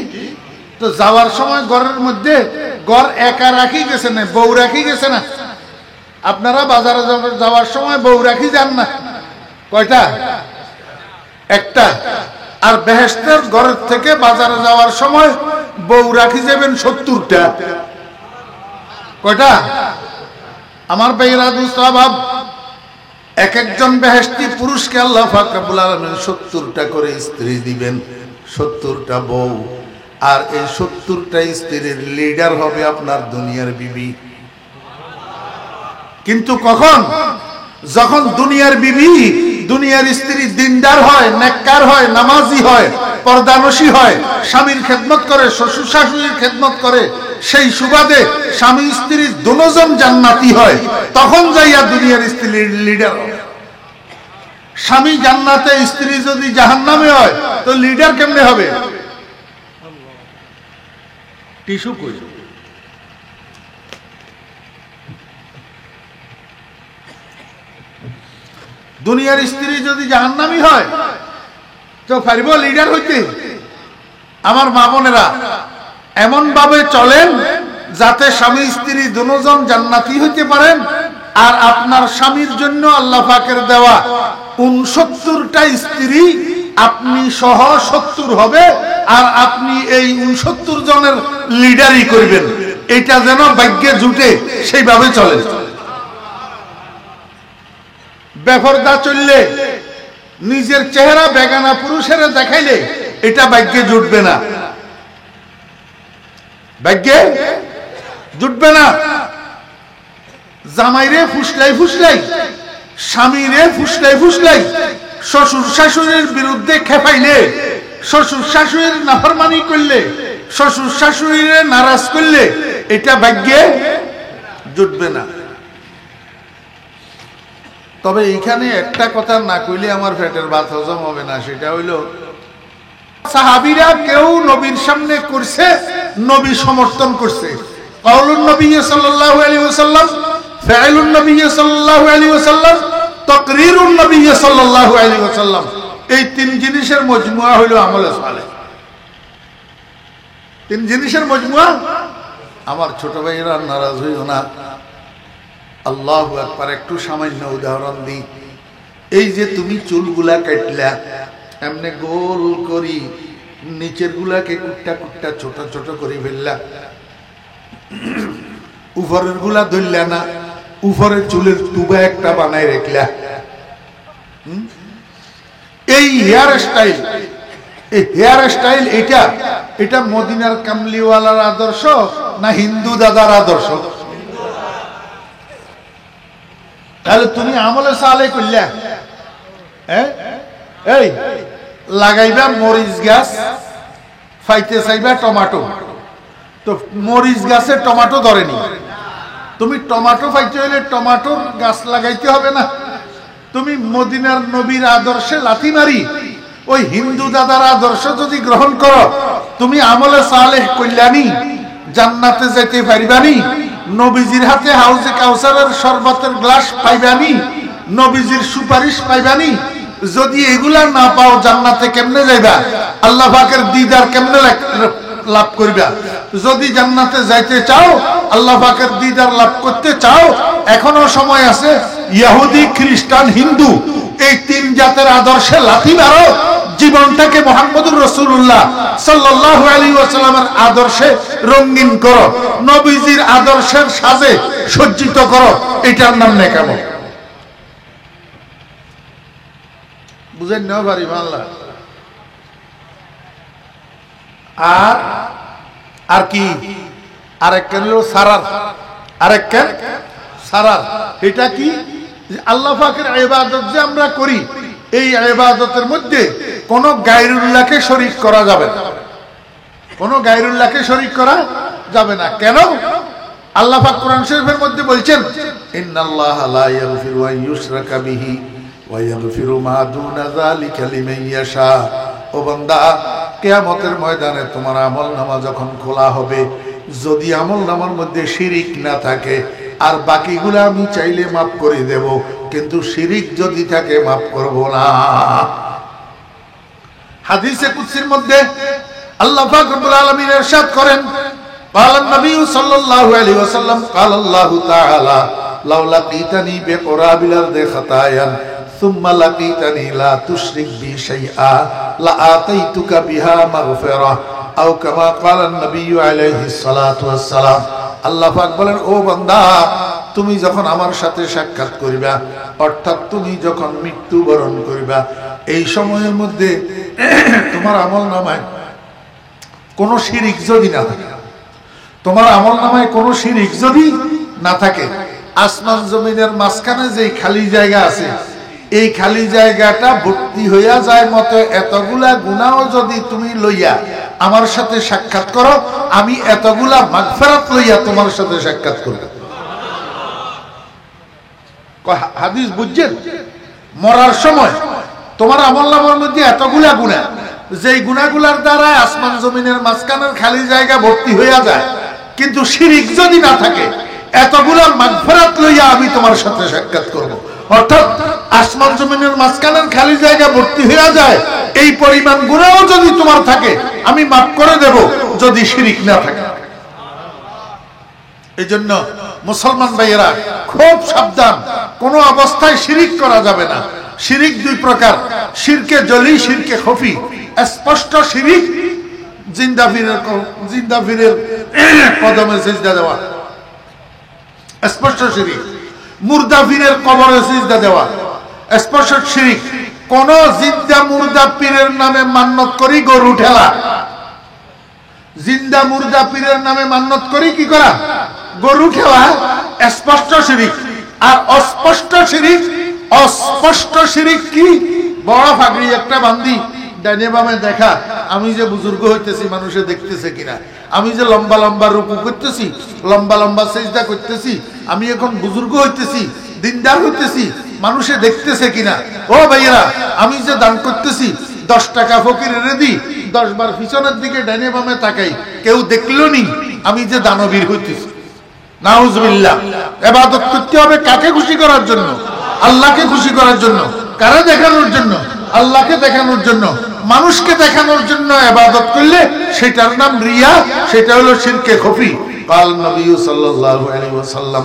তো যাওয়ার সময় ঘরের মধ্যে ঘর একা রাখি গেছে না, বউ রাখি গেছে না? আপনারা বাজারে যাওয়ার সময় বউ রাখি যান না? কয়টা? একটা। আর বেহেশতের ঘরের থেকে বাজারে যাওয়ার সময় বউ রাখি যাবেন 70টা। কয়টা? আমার ভাইরা দুস্তাভাব, এক একজন বেহেশতি পুরুষকে আল্লাহ পাক রব্বুল আলামিন 70টা করে স্ত্রী দিবেন, 70টা বউ। আর এই 70টা স্ত্রীর লিডার হবে আপনার দুনিয়ার বিবি। কিন্তু কখন? যখন দুনিয়ার বিবি, দুনিয়ার স্ত্রী দিনদার হয়, নেককার হয়, নামাজি হয়, পর্দানসী হয়, স্বামীর খেদমত করে, শ্বশুর শাশুড়ির খেদমত করে, সেই সুবাদে স্বামী স্ত্রী দুজন জান্নাতি হয়, তখন যাইয়া দুনিয়ার স্ত্রীর লিডার হয়। স্বামী জান্নাতে, স্ত্রী যদি জাহান্নামে হয় তো লিডার কেমনে হবে? টিস্যু কই? দুনিয়ার স্ত্রী যদি জাহান্নামী হয় তো পারিব লিডার হইতে? আমার মা বোনেরা, এমন ভাবে চলেন যাতে স্বামী স্ত্রী দুজন জান্নাতি হইতে পারেন। আর আপনার স্বামীর জন্য আল্লাহ পাকের দেওয়া 69টা স্ত্রী আপনি সহ 70 হবে, আর আপনি এই 69 জনের লিডারই করবেন। এটা যেন ভাগ্যে জুটে, সেইভাবে চলে। বেপরদা চললে, নিজের চেহারা বেগানা পুরুষের দেখাইলে এটা ভাগ্যে জুটবে না, ভাগ্যে জুটবে না। জামাইরে ফুসলাই ফুসলাই, স্বামীরে ফুসলাই ফুসলাই, শ্বশুর শাশুড়ির বিরুদ্ধে খেপাইলে, শ্বশুর শাশুড়ির নাফরমানি করলে, শ্বশুর শাশুড়িরে নারাজ করলে এটা ভাগ্যে জুটবে না। তবে এইখানে একটা কথা না কইলে আমার পেটের ভাত হজম হবে না, সেটা হইল সাহাবীরা কেউ নবীর সামনে করছে, নবী সমর্থন করছে। কাউলুন নবী সাল্লাল্লাহু আলাইহি ওয়াসাল্লাম, ফাইলুন নবী সাল্লাল্লাহু আলাইহি ওয়াসাল্লাম, তাকরীরুন নবী সাল্লাল্লাহু আলাইহি ওয়াসাল্লাম। এই তিন জিনিসের মজমুয়া হইল আমলে সালেহ। তিন জিনিসের মজমুয়া। আমার ছোট ভাইরা নারাজ হইও না। আল্লাহু আকবার। একটু সামান্য উদাহরণ দিই। এই যে তুমি চুলগুলা কাটলা, এমনি গোল করি নিচের গুলাকে কুট্টা কুট্টা ছোট ছোট করে ফেললা, উপরের গুলা ধরলা না, উপরের চুলের টুবা একটা বানাই রাখলা। এই হেয়ার স্টাইল, এই হেয়ার স্টাইল এটা মদিনার কামলিওয়ালার আদর্শ না হিন্দু দাদার আদর্শ? তাহলে তুমি আমলে সালে করলা, এই লাগাইবা মরিচ গাছ, ফাইতে চাইবা টমাটো, তো মরিচ গাছে টমাটো ধরেনি, তুমি টমাটো ফাইতে হইলে টমাটোর গাছ লাগাইতে হবে না? তুমি মদিনার নবীর আদর্শে লাথি মারি ওই হিন্দু দাদার আদর্শ যদি গ্রহণ করো, তুমি আমলে সালেহ কল্যাণী জান্নাতে যেতে পারিবানি, নবীজির হাতে হাউজে কাউসারের শরবতের গ্লাস পাইবানি, নবীজির সুপারিশ পাইবানি। যদি এগুলা না পাও জান্নাতে কেমনে যাইবা? আল্লাহ পাকের দিদার কেমনে লাভ করবা? যদি জান্নাতে যাইতে চাও, আল্লাহ পাকের দিদার লাভ করতে চাও, এখনো সময় আছে। ইহুদি, খ্রিস্টান, হিন্দু এই তিন জাতের আদর্শে লাথি মারো, জীবনটাকে মুহাম্মদুর রাসূলুল্লাহ সাল্লাল্লাহু আলাইহি ওয়াসাল্লামের আদর্শে রঙিন করো, নবীজির আদর্শের সাজে সজ্জিত করো। এটার নাম নেকামত। বুঝেন না ভারি বাংলা? আর কি আরেক কেন সারার, আরেক কেন সারার। এটা কি? আল্লাহ পাকের ইবাদত যে আমরা করি, এই ইবাদতের মধ্যে কোন গায়রুল্লাহকে শরীক করা যাবে না, কোন গায়রুল্লাহকে শরীক করা যাবে না। কেন? আল্লাহ পাক কোরআন শরীফের মধ্যে বলছেন, ইন্নাল্লাহা লা ইয়াগফিরু আন ইউশরাকা বিহি ওয়া ইয়াগফিরু মা দুনা যালিকা লিমান ইয়াশা। ও বান্দা, কিয়ামতের ময়দানে তোমার আমলনামা যখন খোলা হবে, যদি আমলনামার মধ্যে শিরিক না থাকে, আর বাকিগুলো আমি চাইলে মাফ করে দেব, কিন্তু শিরিক যদি থাকে মাফ করব না। হাদিসে কুদসির মধ্যে আল্লাহ পাক রব্বুল আলামিন ইরশাদ করেন, قال النبي صلى الله عليه وسلم قال الله تعالى لو لقيتني بقراب الارض خطايا ثم لقيتني لا تشرك بي شيئا لآتيتك بها مغفرة أو كما قال النبي عليه الصلاة والسلام। আল্লাহ পাক বলেন, ও বান্দা, তুমি যখন আমার সাথে সাক্ষাৎ করিবা, অর্থাৎ তুমি যখন মৃত্যুবরণ করিবা, এই সময়ের মধ্যে তোমার আমলনামায় কোনো শিরিক যদি না থাকে, তোমার আমলনামায় কোনো শিরিক যদি না থাকে, আসমান জমিনের মাঝখানে যে খালি জায়গা আছে, এই খালি জায়গাটা ভর্তি হইয়া যায় মতো এতগুলা গুনাহ যদি তুমি লইয়া আমার সাথে সাক্ষাৎ করো, আমি এতগুলা মাগফিরাত লইয়া তোমার সাথে সাক্ষাৎ করব। হাদিস বুঝছেন? মরার সময় তোমার আমলনামার মধ্যে এতগুলা গুনাহ, যেই গুনাহগুলার দ্বারা আসমান জমিনের মাঝখানের খালি জায়গা ভর্তি হইয়া যায়, কিন্তু শিরিক যদি না থাকে, এতগুলা মাগফিরাত লইয়া আমি তোমার সাথে সাক্ষাৎ করব। অর্থাৎ আসমান জমিনের মাঝখানের খালি জায়গা ভর্তি হয়ে যায়, এই পরিমাণ গুনাহ যদি তোমার থাকে, আমি মাফ করে দেব, যদি শিরিক না থাকে। এই জন্য মুসলমান ভাইয়েরা খুব সাবধান, কোন অবস্থায় শিরিক করা যাবে না। শিরিক দুই প্রকার, শিরকে জলি, শিরকে খফি। স্পষ্ট শিরিক জিন্দা ফিরের কদমে সিজদা দেওয়া, স্পষ্ট শিরিক। মুর্দা পীরের কবরে সিজদা দেওয়া, স্পষ্ট শিরিক। কোন জিন্দা মুর্দা পীরের নামে মান্নত করি গরু ঠেলা, জিন্দা মুর্দা পীরের নামে মান্নত করি কি করা? গরু ঠেলা, স্পষ্ট শিরিক। আর অস্পষ্ট শিরিক, অস্পষ্ট শিরিক কি? বড় ফাগড়ি একটা বান্ধি ডানে বামে দেখা, আমি যে বুজুর্গ হইতেছি মানুষে দেখতেছে কিনা, আমি যে লম্বা লম্বা রুকু করতেছি, লম্বা লম্বা সিজদা করতেছি, আমি এখন বুজুর্গ হইতেছি, দিনদার হইতেছি, মানুষে দেখতেছে কিনা। ও ভাইয়েরা, আমি যে দান করতেছি 10 টাকা ফকিরের দিই, 10 বার পিছনের দিকে ডানে বামে তাকাই, কেউ দেখলো নি আমি যে দানবীর হইতেছি। নাউজুবিল্লাহ। ইবাদত করতে হবে কাকে খুশি করার জন্য? আল্লাহকে খুশি করার জন্য। কারে দেখানোর জন্য? আল্লাহকে দেখানোর জন্য। মানুষকে দেখানোর জন্য ইবাদত করলে সেটার নাম রিয়া, সেটা হলো শিরকে খফি। قال النبي صلى الله عليه وسلم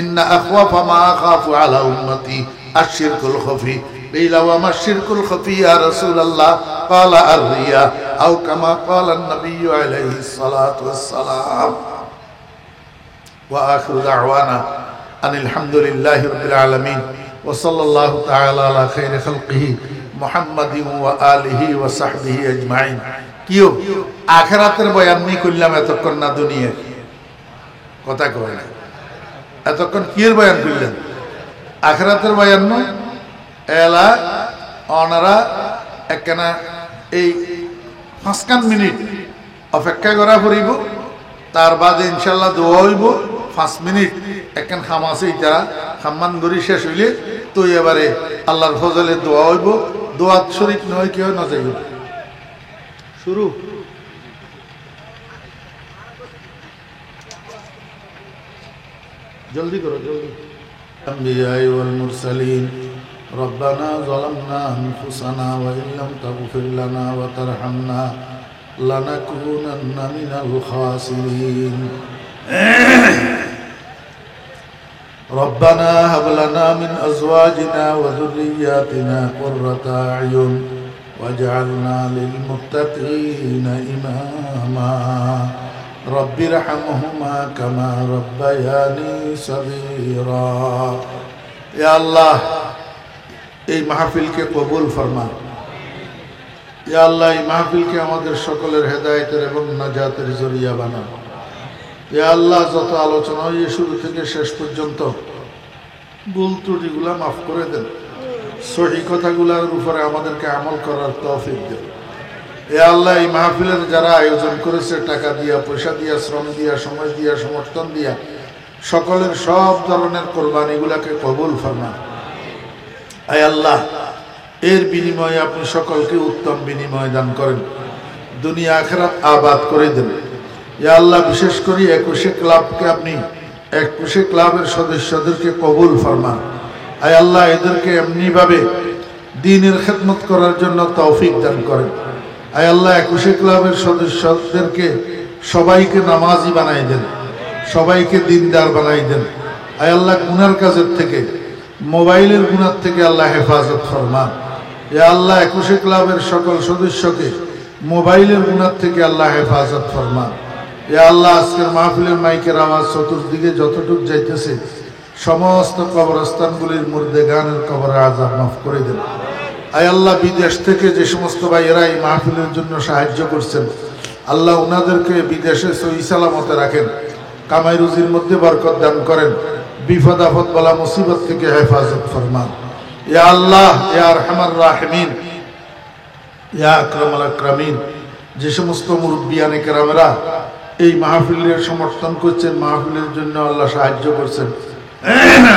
ان اخوف ما اخاف على امتي الشرك الخفي قيل وما الشرك الخفي يا رسول الله قال الرياء او كما قال النبي عليه الصلاه والسلام واخر دعوانا ان الحمد لله رب العالمين وصلى الله تعالى على خير خلقه محمد وآله وصحبه اجمعين। কিও আখিরাতের বয়ান নি করলাম এতক্ষণ না দুনিয়া কথা কয় না, এতক্ষণ কিয়ের বয়ান করলেন? আখেরাতের বায়ান্ন এলা অনারা একখানা এই 5 মিনিট অপেক্ষা করা পড়িব, তার বাদে ইনশাল্লাহ দোয়া হইব। 5 মিনিট একখান খাম আছে, ইটা খাম্মান গড়ি শেষ হইলে তো এবারে আল্লাহর ফজলে দোয়া হইব। দোয়াত শরীফ নয় কি হয় না যাইব শুরু। জলদি করো জলদি। الأنبياء والمرسلين ربنا ظلمنا أنفسنا وإن لم تغفر لنا وترحمنا لنكونن من الخاسرين ربنا هب لنا من أزواجنا وذرياتنا قرة أعين واجعلنا للمتقين إماما رب ارحمهما كما ربياني صغيرا يا الله এই মাহফিলকে কবুল ফরমান। ইয়া আল্লাহ এই মাহফিলকে আমাদের সকলের হেদায়েতের এবং নাজাতের জরিয়া বানান। ইয়া আল্লাহ যত আলোচনা হয়ে শুরু থেকে শেষ পর্যন্ত ভুল ত্রুটিগুলা মাফ করে দেন, সহি কথাগুলোর উপরে আমাদেরকে আমল করার তৌফিক দেন। ইয়া আল্লাহ এই মাহফিলের যারা আয়োজন করেছে, টাকা দিয়া, পয়সা দিয়া, শ্রম দিয়া, সময় দিয়া, সমর্থন দিয়া, সকলের সব ধরনের কোরবানিগুলাকে কবুল ফরমান। আয় আল্লাহ এর বিনিময়ে আপনি সকলকে উত্তম বিনিময় দান করেন, দুনিয়া আখিরাত আবাদ করে দেন। ইয়া আল্লাহ বিশেষ করে 21 ক্লাবকে আপনি 21 ক্লাবের সদস্যদেরকে কবুল ফরমান। আয় আল্লাহ এদেরকে এমনিভাবে দ্বীনের খেদমত করার জন্য তৌফিক দান করেন। আয় আল্লাহ 21 ক্লাবের সদস্যদেরকে সবাইকে নামাজি বানাই দেন, সবাইকে দিনদার বানাই দেন। আয় আল্লাহ গুনার কাজের থেকে, মোবাইলের গুনার থেকে আল্লাহ হেফাজত ফরমান। ইয়া আল্লাহ 21 ক্লাবের সকল সদস্যকে মোবাইলের গুনার থেকে আল্লাহ হেফাজত ফরমান। ইয়া আল্লাহ আজকের মাহফিলের মাইকের আওয়াজ চতুর্দিকে যতটুক যাইতেছে, সমস্ত কবরস্থানগুলির মুর্দে গানের কবরের আযাব মাফ করে দেন। আয় আল্লাহ বিদেশ থেকে যে সমস্ত ভাইয়েরা এই মাহফিলের জন্য সাহায্য করছেন, আল্লাহ ওনাদেরকে বিদেশে সহি সালামতে রাখেন, কামাই রুজির মধ্যে বরকত দান করেন, বিপদ আপদ বলা মুসিবত থেকে হেফাজত ফরমান। ইয়া আল্লাহ ইয়া আরহামার রাহিমিন ইয়া আকরামাল আকরামিন, যে সমস্ত মুরব্বিয়ানে কেরামেরা এই মাহফিলের সমর্থন করছেন, মাহফিলের জন্য আল্লাহ সাহায্য করছেন,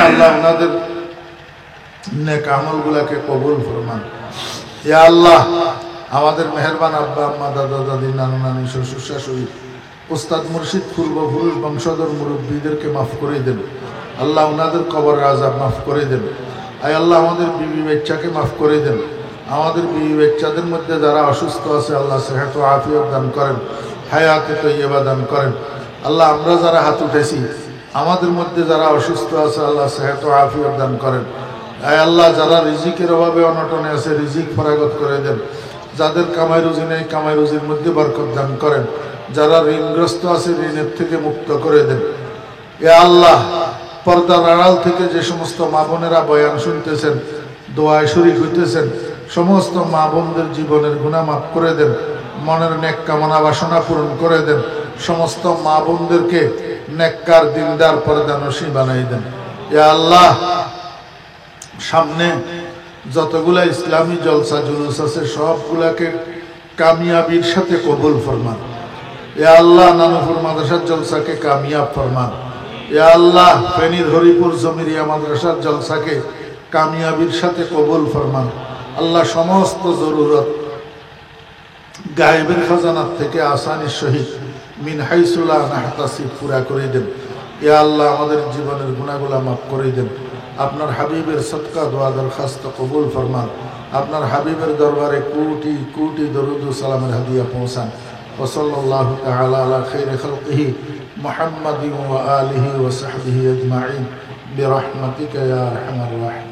আল্লাহ ওনাদের নেক আমলগুলাকে কবুল ফরমান। ইয়া আল্লাহ আমাদের মেহেরবান আব্বা আম্মা, দাদা দাদি, নানা নানি, শ্বশুর শাশুড়ি, উস্তাদ মুর্শিদ, পূর্বপুরুষ বংশধর মুরব্বীদেরকে মাফ করে দেন। আল্লাহ ওনাদের কবরের আযাব মাফ করে দেন। আয় আল্লাহ আমাদের বিবি বাচ্চাকে মাফ করে দেন। আমাদের বিবি বাচ্চাদের মধ্যে যারা অসুস্থ আছে, আল্লাহ সেহত আফিয়ত দান করেন, হায়াতে তৈয়বা দান করেন। আল্লাহ আমরা যারা হাত উঠেছি, আমাদের মধ্যে যারা অসুস্থ আছে, আল্লাহ সেহত আফিয়ত দান করেন। আয় আল্লাহ যারা রিজিকের অভাবে অনটনে আছে, রিজিক ফরাগত করে দেন। যাদের কামাই রুজি নেই, কামাই রুজির মধ্যে বরকত দান করেন। যারা ঋণগ্রস্ত আছে, ঋণের থেকে মুক্ত করে দেন। ইয়া আল্লাহ পর্দার আড়াল থেকে যে সমস্ত মা বোনেরা বয়ান শুনতেছেন, দোয়ায় শরীক হইতেছেন, সমস্ত মা বোনদের জীবনের গুনাহ মাফ করে দেন, মনের নেক কামনা বাসনা পূরণ করে দেন। সমস্ত মা বোনদেরকে নেককার দিনদার পর্দানশী বানাই দেন। ইয়া আল্লাহ সামনে যতগুলা ইসলামী জলসা জুলুস আছে, সবগুলাকে কামিয়াবির সাথে কবুল ফরমান। ইয়া আল্লাহ নানুপুর মাদ্রাসার জলসাকে কামিয়াব ফরমান। ইয়া আল্লাহ ফেনীর হরিপুর জমিরিয়া মাদ্রাসার জলসাকে কামিয়াবির সাথে কবুল ফরমান। আল্লাহ সমস্ত জরুরত গায়েবের খাজানার থেকে আসানির সহিত মিন হাইসু লা নাহতাসিব পুরা করে দেন। ইয়া আল্লাহ আমাদের জীবনের গুনাহগুলো মাফ করে দেন। আপনার হাবিবের সদকা দোয়া দরখাস্ত কবুল ফরমান। আপনার হাবিবের দরবারে কোটি কোটি দরুদ ও সালামের হাদিয়া পৌঁছান। ওয়া সাল্লাল্লাহু তাআলা আলা খাইরি খালকিহি মুহাম্মাদিন ওয়া আলিহি ওয়া সাহবিহি আজমাইন বিরহমাতিকা ইয়া আরহামার রাহিমিন।